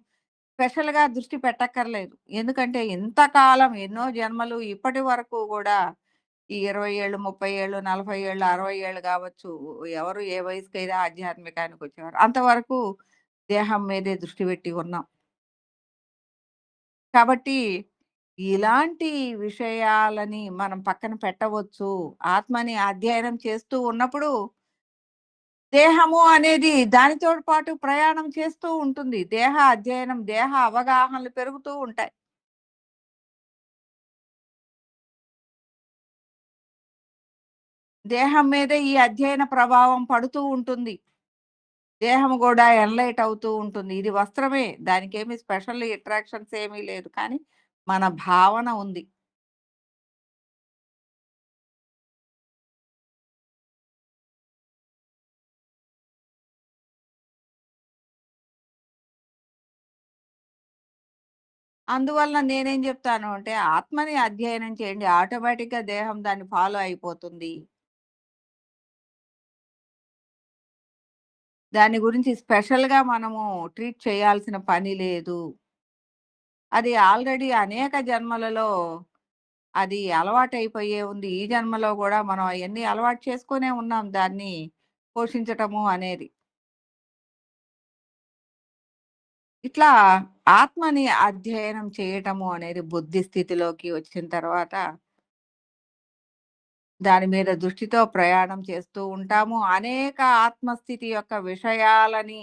Speaker 1: స్పెషల్‌గా దృష్టి పెట్టక్కర్లేదు. ఎందుకంటే ఇంతకాలం ఎన్నో జన్మలు ఇప్పటి వరకు గూడా ఈ 20 ఏళ్ళు, 30 ఏళ్ళు, 40 ఏళ్ళు, 60 ఏళ్ళు గావచ్చు. ఎవరు ఏ వయసుకైతే ఆధ్యాత్మికానికొచ్చేవారు. అంతవరకు దేహం మీదే దృష్టి పెట్టి ఉన్నాం. కాబట్టి ఇలాంటి విషయాలని మనం పక్కన పెట్టవచ్చు. ఆత్మని అధ్యయనం చేస్తూ ఉన్నప్పుడు దేహము అనేది దానితో పాటు ప్రయాణం చేస్తూ ఉంటుంది. దేహ అధ్యయనం, దేహ అవగాహనలు పెరుగుతూ ఉంటాయి. దేహం మీద ఈ అధ్యయన ప్రభావం పడుతూ ఉంటుంది. దేహం గూడా ఎన్‌లైట్ అవుతూ ఉంటుంది. ఇది వస్త్రమే. దానికేమి స్పెషల్ అట్రాక్షన్స్ ఏమీ లేదు. కానీ మన భావన ఉంది. అందువలన నేనేం జెప్తాను అంటే ఆత్మని అధ్యయనం చేయండి. ఆటోమేటిక్‌గా దేహం దాన్ని ఫాలో అయిపోతుంది. దాని గురించి స్పెషల్‌గా మనము ట్రీట్ చేయాల్సిన పని లేదు. అది ఆల్రెడీ అనేక జన్మలలో అది అలవాటైపోయే ఉంది. ఈ జన్మలో గూడా మనం అయన్నీ అలవాటు చేసుకొనే ఉన్నాం దాన్ని పోషించటము అనేది. ఇట్లా ఆత్మని అధ్యయనం చేయటము అనేది బుద్ధి స్థితిలోకి వచ్చిన తర్వాత దాని మీద దృష్టితో ప్రయాణం చేస్తూ ఉంటాము. అనేక ఆత్మస్థితి యొక్క విషయాలని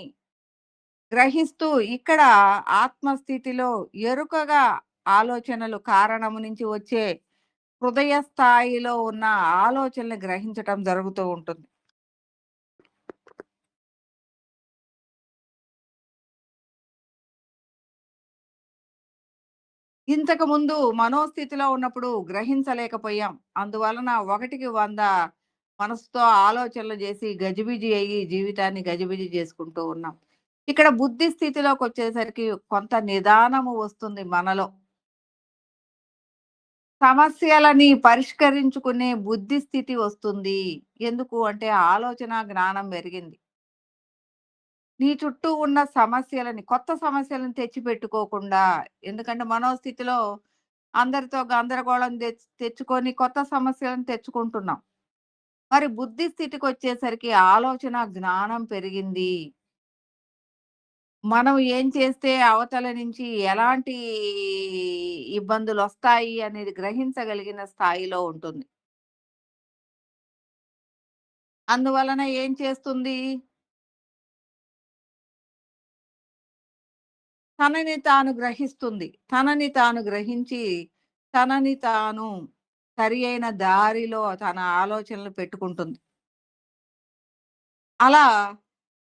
Speaker 1: గ్రహిస్తూ ఇక్కడ ఆత్మస్థితిలో ఎరుకగా ఆలోచనలు కారణము నుంచి వచ్చే హృదయ స్థాయిలో ఉన్న ఆలోచనలు గ్రహించటం జరుగుతూ ఉంటుంది. ఇంతకుముందు మనోస్థితిలో ఉన్నప్పుడు గ్రహించలేకపోయాం. అందువలన 1కి 100 మనసుతో ఆలోచనలు జేసి గజిబిజి అయ్యి జీవితాన్ని గజిబిజి చేసుకుంటూ ఉన్నాం. ఇక్కడ బుద్ధి స్థితిలోకొచ్చేసరికి కొంత నిదానము వస్తుంది మనలో. సమస్యలని పరిష్కరించుకునే బుద్ధి స్థితి వస్తుంది. ఎందుకు అంటే ఆలోచన జ్ఞానం పెరిగింది. నీ చుట్టూ ఉన్న సమస్యలని, కొత్త సమస్యలను తెచ్చిపెట్టుకోకుండా, ఎందుకంటే మనోస్థితిలో అందరితో గందరగోళం తెచ్చుకొని కొత్త సమస్యలను తెచ్చుకుంటున్నాం. మరి బుద్ధి స్థితికొచ్చేసరికి ఆలోచన జ్ఞానం పెరిగింది. మనం ఏం చేస్తే అవతల నుంచి ఎలాంటి ఇబ్బందులొస్తాయి అనేది గ్రహించగలిగిన స్థాయిలో ఉంటుంది. అందువలన ఏం చేస్తుంది? తనని తాను గ్రహిస్తుంది. తనని తాను గ్రహించి, తనని తాను సరి అయిన దారిలో తన ఆలోచనలు పెట్టుకుంటుంది. అలా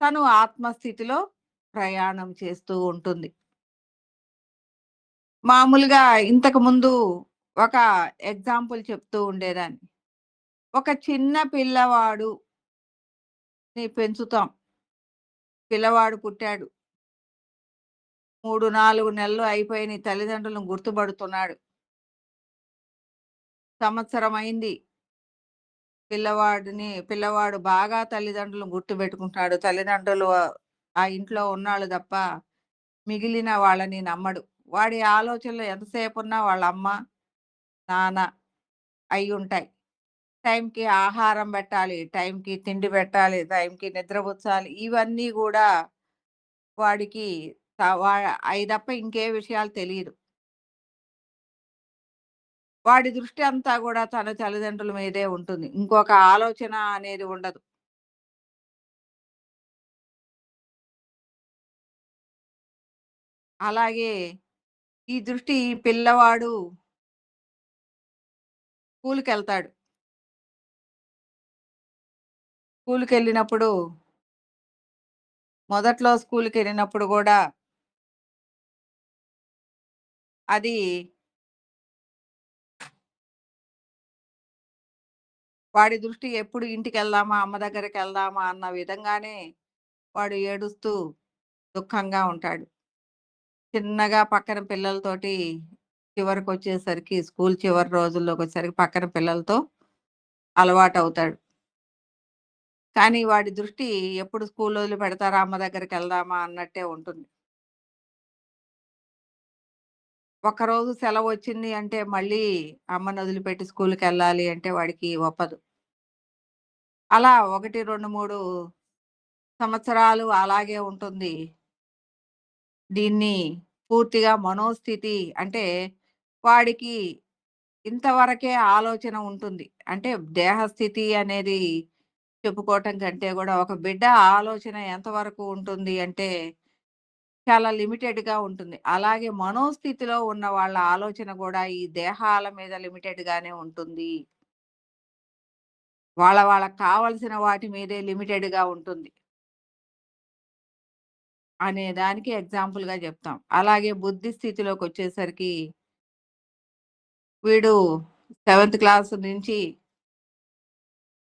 Speaker 1: తను ఆత్మస్థితిలో ప్రయాణం చేస్తూ ఉంటుంది. మామూలుగా ఇంతకుముందు ఒక ఎగ్జాంపుల్ చెప్తూ ఉండేదాన్ని. ఒక చిన్న పిల్లవాడుని పెంచుతాం. పిల్లవాడు పుట్టాడు. 3, 4 నెలలు అయిపోయినాయి. తల్లిదండ్రులను గుర్తుపడుతున్నాడు. సంవత్సరం అయింది. పిల్లవాడు బాగా తల్లిదండ్రులను గుర్తుపెట్టుకుంటాడు. తల్లిదండ్రులు ఆ ఇంట్లో ఉన్నాళ్ళు తప్ప మిగిలిన వాళ్ళని నమ్మడు. వాడి ఆలోచనలు ఎంతసేపున్నా వాళ్ళ అమ్మ, నాన్న అయ్యుంటాయి. టైంకి ఆహారం పెట్టాలి, టైంకి తిండి పెట్టాలి, టైంకి నిద్రపుచ్చాలి. ఇవన్నీ గూడా వాడికి అయి తప్ప ఇంకే విషయాలు తెలీదు. వాడి దృష్టి అంతా గూడా తన తల్లిదండ్రుల మీదే ఉంటుంది. ఇంకొక ఆలోచన అనేది ఉండదు. అలాగే ఈ దృష్టి ఈ పిల్లవాడు స్కూలుకెళ్తాడు. స్కూలుకెళ్ళినప్పుడు మొదట్లో స్కూలుకెళ్ళినప్పుడు గూడా అది వాడి దృష్టి ఎప్పుడు ఇంటికెళ్దామా, అమ్మ దగ్గరికెళ్దామా అన్న విధంగానే వాడు ఏడుస్తూ దుఃఖంగా ఉంటాడు. చిన్నగా పక్కన పిల్లలతోటి చివరికొచ్చేసరికి స్కూలు చివరి రోజుల్లోకొచ్చేసరికి పక్కన పిల్లలతో అలవాటవుతాడు. కానీ వాడి దృష్టి ఎప్పుడు స్కూలు వదిలిపెడతారా, అమ్మ దగ్గరికెళ్దామా అన్నట్టే ఉంటుంది. ఒక్కరోజు సెలవొచ్చింది అంటే మళ్ళీ అమ్మనొదిలిపెట్టి స్కూలుకెళ్ళాలి అంటే వాడికి ఒప్పదు. అలా 1, 2, 3 సంవత్సరాలు అలాగే ఉంటుంది. దీన్ని పూర్తిగా మనోస్థితి అంటే వాడికి ఇంతవరకే ఆలోచన ఉంటుంది. అంటే దేహస్థితి అనేది చెప్పుకోవటం కంటే గూడా ఒక బిడ్డ ఆలోచన ఎంతవరకు ఉంటుంది అంటే చాలా లిమిటెడ్‌గా ఉంటుంది. అలాగే మనోస్థితిలో ఉన్న వాళ్ళ ఆలోచన గూడా ఈ దేహాల మీద లిమిటెడ్‌గానే ఉంటుంది. వాళ్ళకి కావాల్సిన వాటి మీదే లిమిటెడ్‌గా ఉంటుంది. అనే దానికి ఎగ్జాంపుల్‌గా జెప్తాం. అలాగే బుద్ధి స్థితిలోకొచ్చేసరికి వీడు సెవెంత్ క్లాస్ నుంచి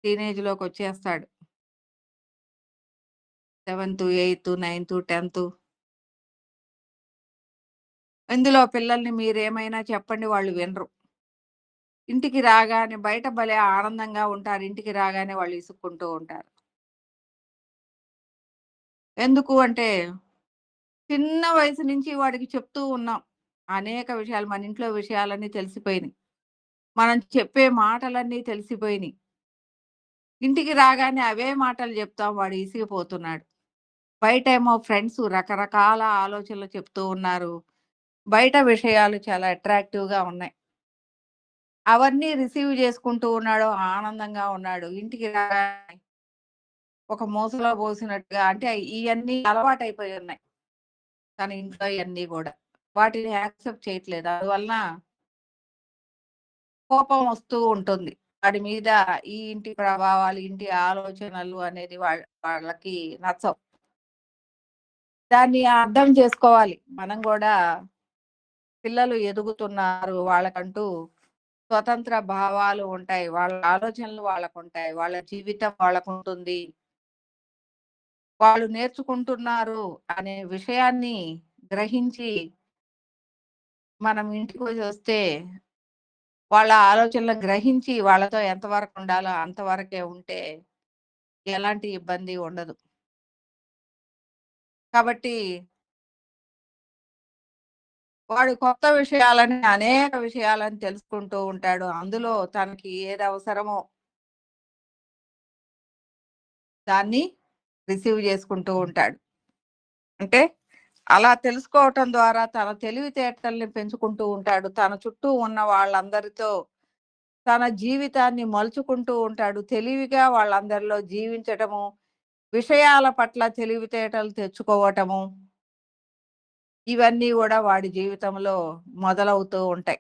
Speaker 1: టీనేజ్‌లోకొచ్చేస్తాడు. సెవెంత్, ఎయిత్, నైన్త్, 10థ్ ఇందులో పిల్లల్ని మీరేమైనా చెప్పండి వాళ్ళు వినరు. ఇంటికి రాగానే బయట భలే ఆనందంగా ఉంటారు. ఇంటికి రాగానే వాళ్ళు ఇసుక్కుంటూ ఉంటారు. ఎందుకు అంటే చిన్న వయసు నుంచి వాడికి చెప్తూ ఉన్నాం. అనేక విషయాలు మన ఇంట్లో విషయాలన్నీ తెలిసిపోయినాయి. మనం చెప్పే మాటలన్నీ తెలిసిపోయినియి. ఇంటికి రాగానే అవే మాటలు చెప్తాం. వాడు ఇసిగిపోతున్నాడు. బయటేమో ఫ్రెండ్స్ రకరకాల ఆలోచనలు చెప్తూ ఉన్నారు. బయట విషయాలు చాలా అట్రాక్టివ్‌గా ఉన్నాయి. అవన్నీ రిసీవ్ చేసుకుంటూ ఉన్నాడు. ఆనందంగా ఉన్నాడు. ఇంటికి రాగానే ఒక మూసలో పోసినట్టుగా అంటే ఇయన్నీ అలవాటైపోయి ఉన్నాయి. తన ఇంట్లో ఇయన్నీ గూడా. వాటిని యాక్సెప్ట్ చేయట్లేదు. అందువలన కోపం వస్తూ ఉంటుంది. వాడి మీద ఈ ఇంటి ప్రభావాలు, ఇంటి ఆలోచనలు అనేది వాళ్ళకి నచ్చవు. దాన్ని అర్థం చేసుకోవాలి. మనం గూడా పిల్లలు ఎదుగుతున్నారు. వాళ్ళకంటూ స్వతంత్ర భావాలు ఉంటాయి. వాళ్ళ ఆలోచనలు వాళ్ళకుంటాయి. వాళ్ళ జీవితం వాళ్ళకుంటుంది. వాళ్ళు నేర్చుకుంటున్నారు అనే విషయాన్ని గ్రహించి మనం ఇంటికొచ్చొస్తే వాళ్ళ ఆలోచనలను గ్రహించి వాళ్ళతో ఎంతవరకు ఉండాలో అంతవరకే ఉంటే ఎలాంటి ఇబ్బంది ఉండదు. కాబట్టి వాడు కొత్త విషయాలని అనేక విషయాలను తెలుసుకుంటూ ఉంటాడు. అందులో తనకి ఏది అవసరమో దాన్ని రిసీవ్ చేసుకుంటూ ఉంటాడు. అంటే అలా తెలుసుకోవటం ద్వారా తన తెలివితేటల్ని పెంచుకుంటూ ఉంటాడు. తన చుట్టూ ఉన్న వాళ్ళందరితో తన జీవితాన్ని మలుచుకుంటూ ఉంటాడు. తెలివిగా వాళ్ళందరిలో జీవించటము, విషయాల పట్ల తెలివితేటలు తెచ్చుకోవటము, ఇవన్నీ గూడా వాడి జీవితంలో మొదలవుతూ ఉంటాయి.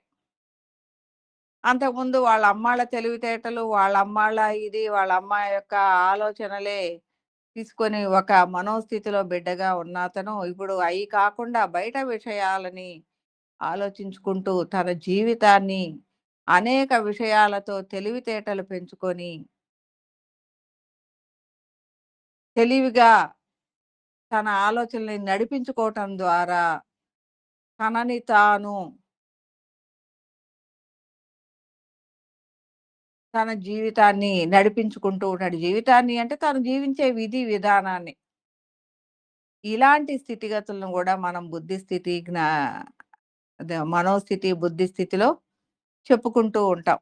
Speaker 1: అంతకుముందు వాళ్ళ అమ్మాళ్ళ తెలివితేటలు, వాళ్ళ అమ్మాళ్ళ ఇది, వాళ్ళ అమ్మ యొక్క ఆలోచనలే తీసుకొని ఒక మనోస్థితిలో బిడ్డగా ఉన్న అతను ఇప్పుడు అయి కాకుండా బయట విషయాలని ఆలోచించుకుంటూ తన జీవితాన్ని అనేక విషయాలతో తెలివితేటలు పెంచుకొని తెలివిగా తన ఆలోచనల్ని నడిపించుకోవటం ద్వారా తనని తాను తన జీవితాన్ని నడిపించుకుంటూ ఉంటాడు. జీవితాన్ని అంటే తను జీవించే విధి విధానాన్ని. ఇలాంటి స్థితిగతులను గూడా మనం బుద్ధి స్థితి, అదే మనోస్థితి, బుద్ధి స్థితిలో చెప్పుకుంటూ ఉంటాం.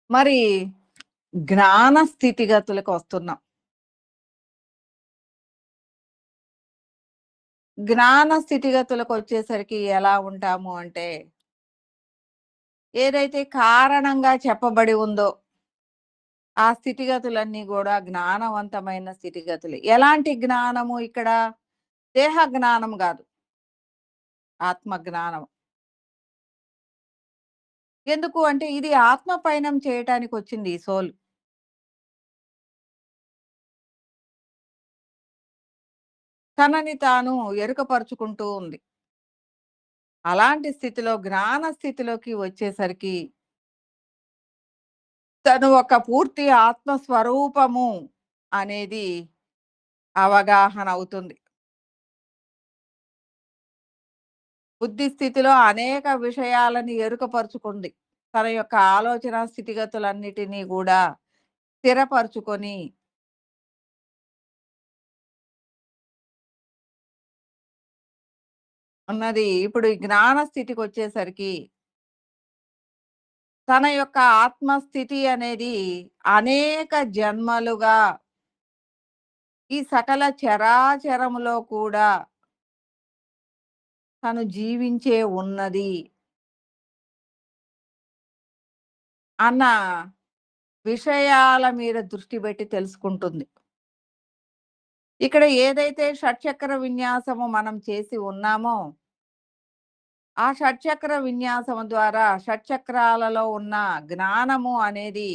Speaker 1: మరి జ్ఞాన స్థితిగతులకొస్తున్నాం. జ్ఞాన స్థితిగతులకొచ్చేసరికి ఎలా ఉంటాము అంటే, ఏదైతే కారణంగా చెప్పబడి ఉందో, ఆ స్థితిగతులన్నీ గూడా జ్ఞానవంతమైన స్థితిగతులే. ఎలాంటి జ్ఞానము ఇక్కడ? దేహ జ్ఞానం గాదు. ఆత్మ జ్ఞానం. ఎందుకు అంటే ఇది ఆత్మ పయనం చేయటానికొచ్చింది ఈ సోల్. తనని తాను ఎరుకపరుచుకుంటూ ఉంది. అలాంటి స్థితిలో జ్ఞాన స్థితిలోకి వచ్చేసరికి తను ఒక పూర్తి ఆత్మ స్వరూపము అనేది అవగాహన అవుతుంది. బుద్ధి స్థితిలో అనేక విషయాలని ఎరుకపరుచుకుంది. తన యొక్క ఆలోచన స్థితిగతులన్నిటినీ గూడా స్థిరపరుచుకొని ఉన్నది. ఇప్పుడు ఈ జ్ఞాన స్థితికొచ్చేసరికి తన యొక్క ఆత్మస్థితి అనేది అనేక జన్మలుగా ఈ సకల చరాచరములో కూడా తను జీవించే ఉన్నది అన్న విషయాల మీద దృష్టి పెట్టి తెలుసుకుంటుంది. ఇక్కడ ఏదైతే షట్చక్ర విన్యాసము మనం చేసి ఉన్నామో, ఆ షట్చక్ర విన్యాసము ద్వారా షట్చక్రాలలో ఉన్న జ్ఞానము అనేది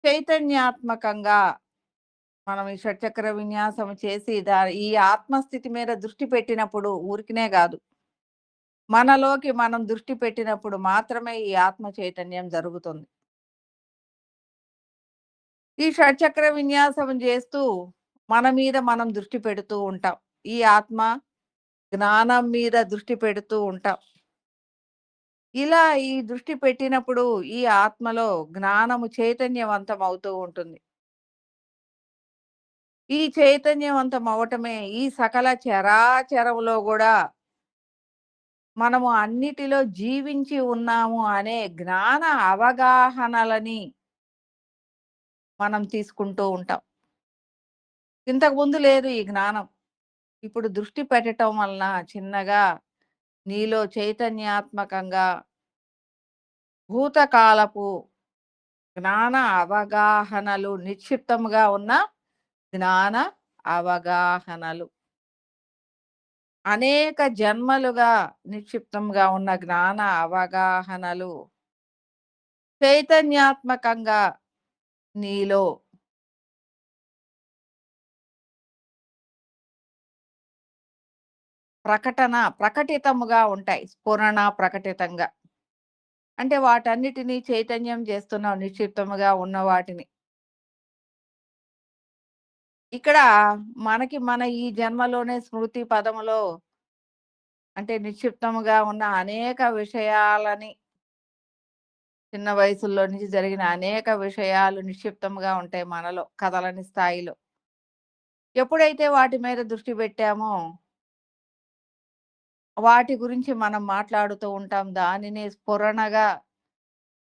Speaker 1: చైతన్యాత్మకంగా మనం ఈ షట్చక్ర విన్యాసం చేసి ఈ ఆత్మస్థితి మీద దృష్టి పెట్టినప్పుడు ఊరికినే గాదు. మనలోకి మనం దృష్టి పెట్టినప్పుడు మాత్రమే ఈ ఆత్మ చైతన్యం జరుగుతుంది. ఈ షట్చక్ర విన్యాసం చేస్తూ మన మీద మనం దృష్టి పెడుతూ ఉంటాం. ఈ ఆత్మ జ్ఞానం మీద దృష్టి పెడుతూ ఉంటాం. ఇలా ఈ దృష్టి పెట్టినప్పుడు ఈ ఆత్మలో జ్ఞానము చైతన్యవంతం అవుతూ ఉంటుంది. ఈ చైతన్యవంతం అవ్వటమే ఈ సకల చరాచరములో గూడా మనము అన్నిటిలో జీవించి ఉన్నాము అనే జ్ఞాన అవగాహనలని మనం తీసుకుంటూ ఉంటాం. ఇంతకుముందు లేదు ఈ జ్ఞానం. ఇప్పుడు దృష్టి పెట్టటం వలన చిన్నగా నీలో చైతన్యాత్మకంగా భూతకాలపు జ్ఞాన అవగాహనలు నిక్షిప్తముగా ఉన్న జ్ఞాన అవగాహనలు అనేక జన్మలుగా నిక్షిప్తంగా ఉన్న జ్ఞాన అవగాహనలు చైతన్యాత్మకంగా నీలో ప్రకటితముగా ఉంటాయి. స్ఫురణ ప్రకటితంగా. అంటే వాటన్నిటిని చైతన్యం చేస్తున్నావు నిక్షిప్తముగా ఉన్న వాటిని. ఇక్కడ మనకి మన ఈ జన్మలోనే స్మృతి పదములో అంటే నిక్షిప్తముగా ఉన్న అనేక విషయాలని చిన్న వయసుల్లో నుంచి జరిగిన అనేక విషయాలు నిక్షిప్తముగా ఉంటాయి మనలో కదలని స్థాయిలో. ఎప్పుడైతే వాటి మీద దృష్టి పెట్టామో వాటి గురించి మనం మాట్లాడుతూ ఉంటాం. దానిని స్ఫురణగా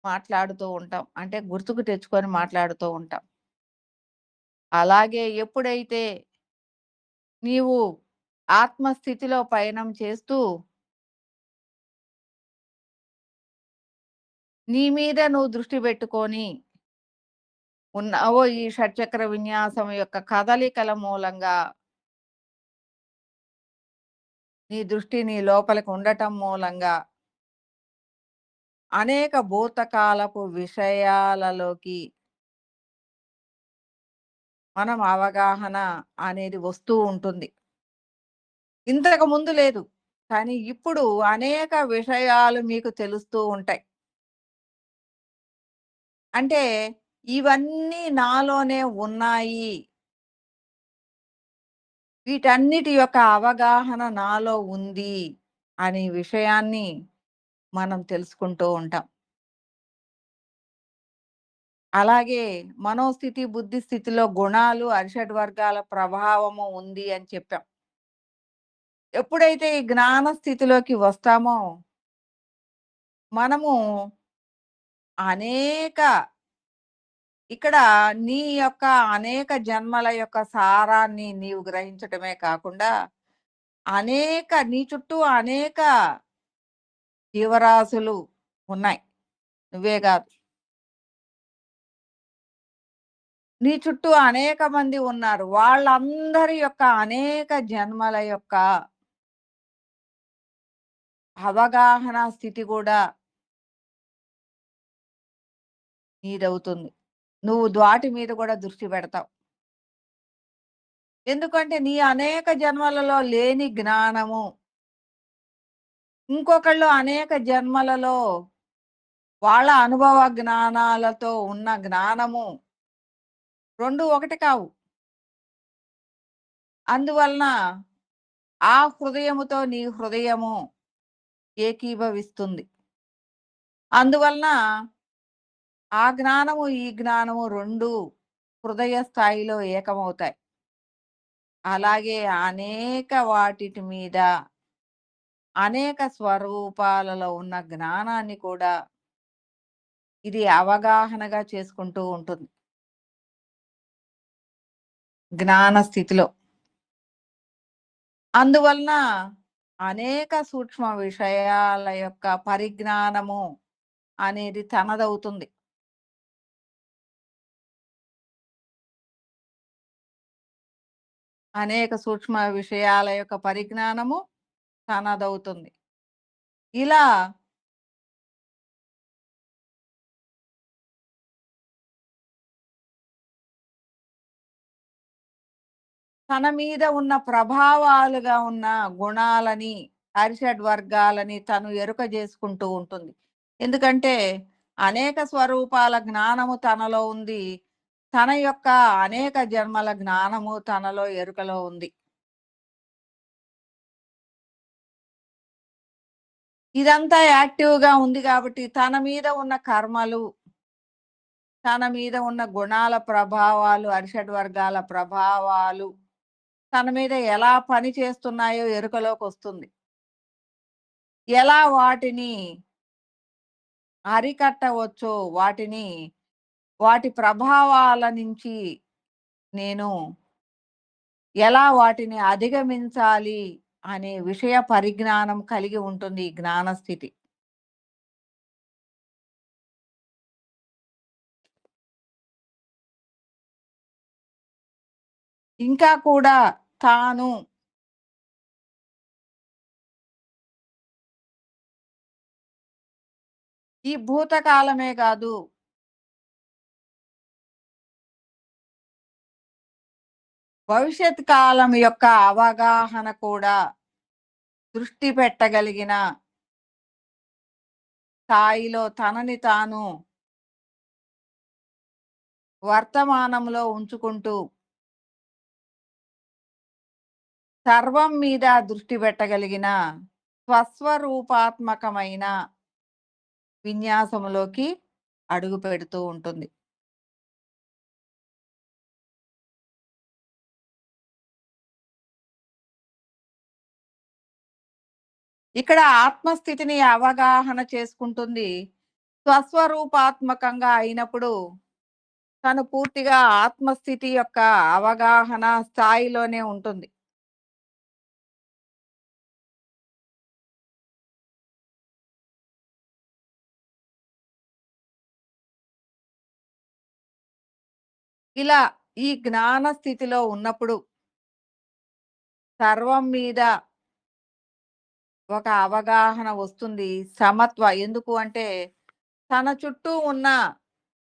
Speaker 1: మాట్లాడుతూ ఉంటాం. అంటే గుర్తుకు తెచ్చుకొని మాట్లాడుతూ ఉంటాం. అలాగే ఎప్పుడైతే నీవు ఆత్మస్థితిలో పయనం చేస్తూ నీ మీద నువ్వు దృష్టి పెట్టుకొని ఉన్నావో ఈ షట్చక్ర విన్యాసం యొక్క కదలికల మూలంగా నీ దృష్టి నీ లోపలికి ఉండటం మూలంగా అనేక భూతకాలపు విషయాలలోకి మనం అవగాహన అనేది వస్తూ ఉంటుంది. ఇంతకు ముందు లేదు. కానీ ఇప్పుడు అనేక విషయాలు మీకు తెలుస్తూ ఉంటాయి. అంటే ఇవన్నీ నాలోనే ఉన్నాయి. వీటన్నిటి యొక్క అవగాహన నాలో ఉంది అనే విషయాన్ని మనం తెలుసుకుంటూ ఉంటాం. అలాగే మనోస్థితి, బుద్ధి స్థితిలో గుణాలు, అరిషడ్ వర్గాల ప్రభావము ఉంది అని చెప్పాం. ఎప్పుడైతే ఈ జ్ఞాన స్థితిలోకి వస్తామో మనము అనేక ఇక్కడ నీ యొక్క అనేక జన్మల యొక్క సారాన్ని నీవు గ్రహించటమే కాకుండా నీ చుట్టూ అనేక జీవరాశులు ఉన్నాయి. నువ్వే కాదు. నీ చుట్టూ అనేక మంది ఉన్నారు. వాళ్ళందరి యొక్క అనేక జన్మల యొక్క అవగాహన స్థితి కూడా నీదవుతుంది. నువ్వు వాటి మీద కూడా దృష్టి పెడతావు. ఎందుకంటే నీ అనేక జన్మలలో లేని జ్ఞానము, ఇంకొకళ్ళు అనేక జన్మలలో వాళ్ళ అనుభవ జ్ఞానాలతో ఉన్న జ్ఞానము 2 ఒకటి కావు. అందువలన ఆ హృదయముతో నీ హృదయము ఏకీభవిస్తుంది. అందువలన ఆ జ్ఞానము, ఈ జ్ఞానము 2 హృదయ స్థాయిలో ఏకమవుతాయి. అలాగే అనేక వాటిటి మీద అనేక స్వరూపాలలో ఉన్న జ్ఞానాన్ని కూడా ఇది అవగాహనగా చేసుకుంటూ ఉంటుంది. జ్ఞాన స్థితిలో. అందువలన అనేక సూక్ష్మ విషయాల యొక్క పరిజ్ఞానము అనేది తనదవుతుంది. అనేక సూక్ష్మ విషయాల యొక్క పరిజ్ఞానము తనదవుతుంది. ఇలా తన మీద ఉన్న ప్రభావాలుగా ఉన్న గుణాలని, అరిషడ్ వర్గాలని తను ఎరుక చేసుకుంటూ ఉంటుంది. ఎందుకంటే అనేక స్వరూపాల జ్ఞానము తనలో ఉంది. తన యొక్క అనేక జన్మల జ్ఞానము తనలో ఎరుకలో ఉంది. ఇదంతా యాక్టివ్‌గా ఉంది కాబట్టి తన మీద ఉన్న కర్మలు, తన మీద ఉన్న గుణాల ప్రభావాలు, అరిషడ్ వర్గాల ప్రభావాలు తన మీద ఎలా పని చేస్తున్నాయో ఎరుకలోకొస్తుంది. ఎలా వాటిని అరికట్టవచ్చో, వాటి ప్రభావాల నుంచి నేను ఎలా వాటిని అధిగమించాలి అనే విషయ పరిజ్ఞానం కలిగి ఉంటుంది ఈ జ్ఞానస్థితి. ఇంకా కూడా తాను ఈ భూతకాలమే కాదు, భవిష్యత్ కాలం యొక్క అవగాహన కూడా దృష్టి పెట్టగలిగిన స్థాయిలో తనని తాను వర్తమానంలో ఉంచుకుంటూ సర్వం మీద దృష్టి పెట్టగలిగిన స్వస్వరూపాత్మకమైన విన్యాసములోకి అడుగు పెడుతూ ఉంటుంది. ఇక్కడ ఆత్మస్థితిని అవగాహన చేసుకుంటుంది. స్వస్వరూపాత్మకంగా అయినప్పుడు తను పూర్తిగా ఆత్మస్థితి యొక్క అవగాహన స్థాయిలోనే ఉంటుంది. ఇలా ఈ జ్ఞాన స్థితిలో ఉన్నప్పుడు సర్వం మీద ఒక అవగాహన వస్తుంది. ఎందుకు అంటే తన చుట్టూ ఉన్న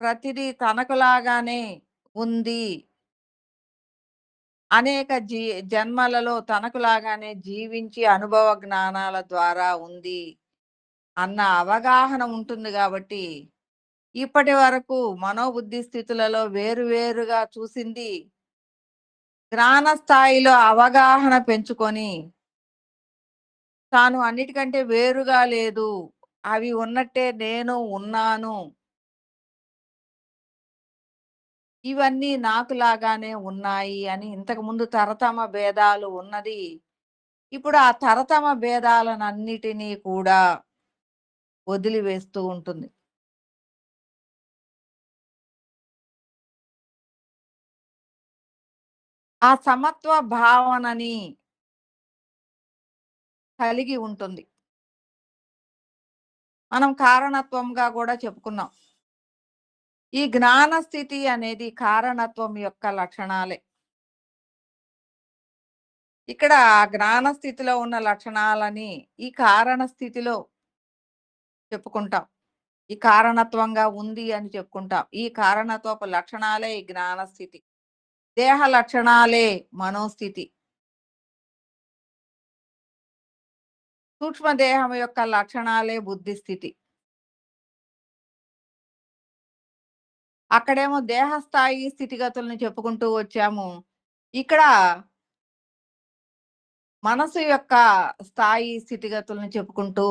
Speaker 1: ప్రతిదీ తనకులాగానే ఉంది. అనేక జన్మలలో తనకులాగానే జీవించి అనుభవ జ్ఞానాల ద్వారా ఉంది అన్న అవగాహన ఉంటుంది కాబట్టి, ఇప్పటి వరకు మనోబుద్ధి స్థితులలో వేరువేరుగా చూసింది జ్ఞాన స్థాయిలో అవగాహన పెంచుకొని, తాను అన్నిటికంటే వేరుగా లేదు. అవి ఉన్నట్టే నేను ఉన్నాను. ఇవన్నీ నాకులాగానే ఉన్నాయి అని ఇంతకుముందు తరతమ భేదాలు ఉన్నది. ఇప్పుడు ఆ తరతమ భేదాలనన్నిటినీ కూడా వదిలివేస్తూ ఉంటుంది. ఆ సమత్వ భావనని కలిగి ఉంటుంది. మనం కారణత్వంగా కూడా చెప్పుకున్నాం. ఈ జ్ఞాన స్థితి అనేది కారణత్వం యొక్క లక్షణాలే. ఇక్కడ ఆ జ్ఞాన స్థితిలో ఉన్న లక్షణాలని ఈ కారణ స్థితిలో చెప్పుకుంటాం. ఈ కారణత్వంగా ఉంది అని చెప్పుకుంటాం. ఈ కారణత్వపు లక్షణాలే ఈ జ్ఞాన స్థితి. దేహ లక్షణాలే మనోస్థితి. సూక్ష్మదేహం యొక్క లక్షణాలే బుద్ధి స్థితి. అక్కడేమో దేహస్థాయి స్థితిగతులను చెప్పుకుంటూ వచ్చాము. ఇక్కడ మనసు యొక్క స్థాయి స్థితిగతులను చెప్పుకుంటూ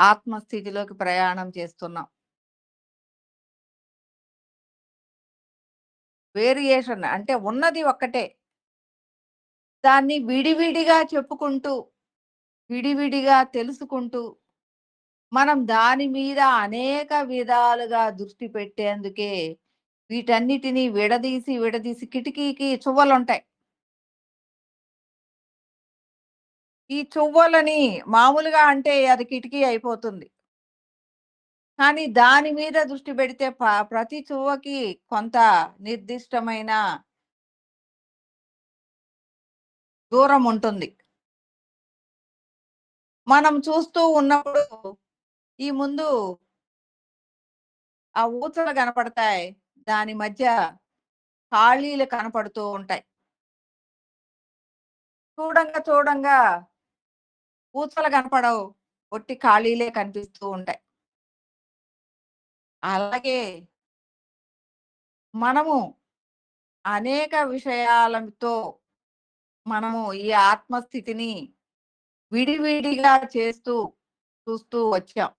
Speaker 1: ఆత్మస్థితిలోకి ప్రయాణం చేస్తున్నాం. వేరియేషన్ అంటే ఉన్నది ఒక్కటే. దాన్ని విడివిడిగా చెప్పుకుంటూ, విడివిడిగా తెలుసుకుంటూ, మనం దాని మీద అనేక విధాలుగా దృష్టి పెట్టేందుకే వీటన్నిటిని విడదీసి, విడదీసి కిటికీకి చువ్వలుంటాయి. ఈ చువ్వలని మామూలుగా అంటే అది కిటికీ అయిపోతుంది. కానీ దాని మీద దృష్టి పెడితే ప్రతి చువ్వకి కొంత నిర్దిష్టమైన దూరం ఉంటుంది. మనం చూస్తూ ఉన్నప్పుడు ఈ ముందు ఆ ఊచలు కనపడతాయి. దాని మధ్య ఖాళీలు కనపడుతూ ఉంటాయి. చూడంగా చూడంగా ఊచలు కనపడవు. ఒట్టి ఖాళీలే కనిపిస్తూ ఉంటాయి. అలాగే మనము అనేక విషయాలతో మనము ఈ ఆత్మస్థితిని విడివిడిగా చేస్తూ చూస్తూ వచ్చాం.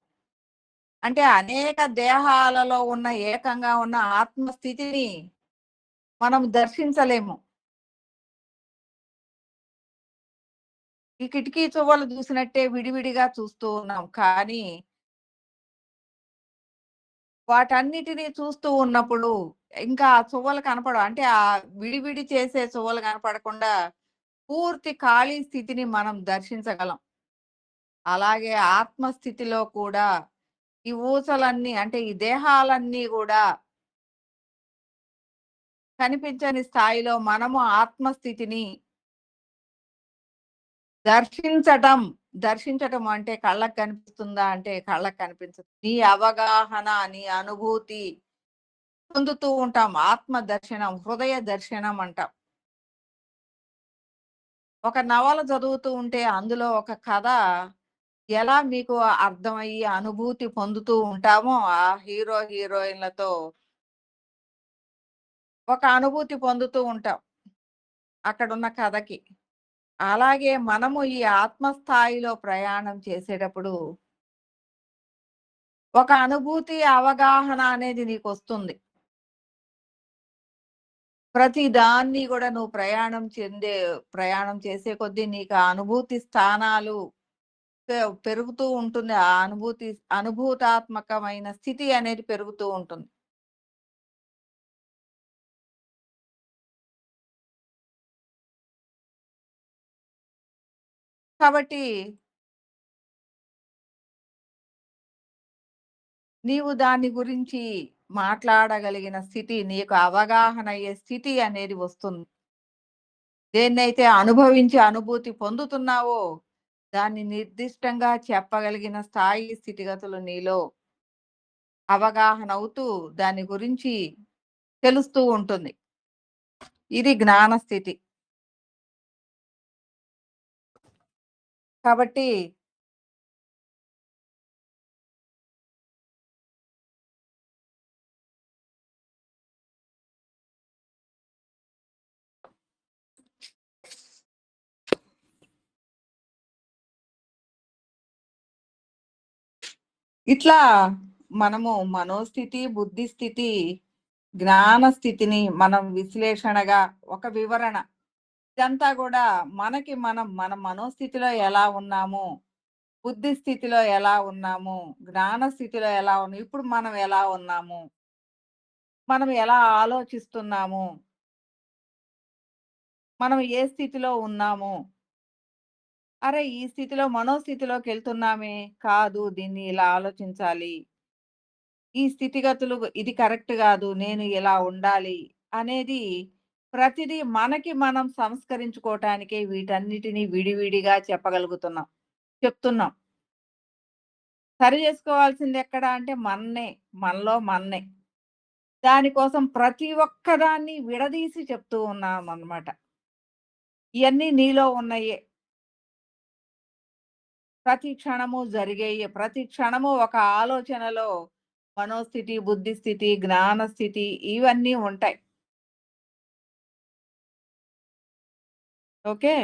Speaker 1: అంటే అనేక దేహాలలో ఉన్న ఏకంగా ఉన్న ఆత్మస్థితిని మనం దర్శించలేము. ఈ కిటికీ చువ్వలు చూసినట్టే విడివిడిగా చూస్తూ ఉన్నాం. కానీ వాటన్నిటిని చూస్తూ ఉన్నప్పుడు ఇంకా ఆ చువ్వలు కనపడవు. అంటే ఆ విడివిడి చేసే చువ్వలు కనపడకుండా పూర్తి ఖాళీ స్థితిని మనం దర్శించగలం. అలాగే ఆత్మస్థితిలో కూడా ఈ ఊసలన్నీ అంటే ఈ దేహాలన్నీ గూడా కనిపించని స్థాయిలో మనము ఆత్మస్థితిని దర్శించటం. దర్శించటం అంటే కళ్ళకి కనిపిస్తుందా అంటే కళ్ళకి కనిపించదు. నీ అవగాహన, నీ అనుభూతి పొందుతూ ఉంటాం. ఆత్మ దర్శనం, హృదయ దర్శనం అంటాం. ఒక నవల చదువుతూ ఉంటే అందులో ఒక కథ ఎలా మీకు అర్థమయ్యి, అనుభూతి పొందుతూ ఉంటామో ఆ హీరో, హీరోయిన్‌లతో ఒక అనుభూతి పొందుతూ ఉంటాం అక్కడున్న కథకి. అలాగే మనము ఈ ఆత్మస్థాయిలో ప్రయాణం చేసేటప్పుడు ఒక అనుభూతి, అవగాహన అనేది నీకొస్తుంది. ప్రతి దాన్ని గూడా నువ్వు ప్రయాణం చేసే కొద్దీ నీకు ఆ అనుభూతి స్థానాలు పె పెరుగుతూ ఉంటుంది. ఆ అనుభూతాత్మకమైన స్థితి అనేది పెరుగుతూ ఉంటుంది. కాబట్టి నీవు దాని గురించి మాట్లాడగలిగిన స్థితి, నీకు అవగాహన అయ్యే స్థితి అనేది వస్తుంది. దేన్నైతే అనుభవించి అనుభూతి పొందుతున్నావో, దాన్ని నిర్దిష్టంగా చెప్పగలిగిన స్థాయి, స్థితిగతులు నీలో అవగాహన అవుతూ, దాని గురించి తెలుస్తూ ఉంటుంది. ఇది జ్ఞాన స్థితి. కాబట్టి ఇట్లా మనము మనోస్థితి, బుద్ధి స్థితి, జ్ఞాన స్థితిని మనం విశ్లేషణగా ఒక వివరణ ఇదంతా గూడా మన మనోస్థితిలో ఎలా ఉన్నాము, బుద్ధి స్థితిలో ఎలా ఉన్నాము, జ్ఞాన స్థితిలో ఎలా ఉన్నాము, ఇప్పుడు మనం ఎలా ఉన్నాము, మనం ఎలా ఆలోచిస్తున్నాము, మనం ఏ స్థితిలో ఉన్నాము, అరే! ఈ స్థితిలో మనోస్థితిలోకెళ్తున్నామే, కాదు దీన్ని ఇలా ఆలోచించాలి. ఈ స్థితిగతులు ఇది కరెక్ట్ గాదు. నేను ఇలా ఉండాలి అనేది ప్రతిదీ మనకి మనం సంస్కరించుకోవటానికే వీటన్నిటిని విడివిడిగా చెప్పగలుగుతున్నాం. చెప్తున్నాం. సరి జేసుకోవాల్సిందెక్కడ అంటే మన్నే. మనలో మన్నే. దానికోసం ప్రతి ఒక్కదాన్ని విడదీసి చెప్తూ ఉన్నామనమాట. ఇయన్నీ నీలో ఉన్నయే. ప్రతి క్షణము జరిగేయే. ప్రతి క్షణము ఒక ఆలోచనలో మనోస్థితి, బుద్ధిస్థితి, జ్ఞానస్థితి ఇవన్నీ ఉంటాయి. ఓకే.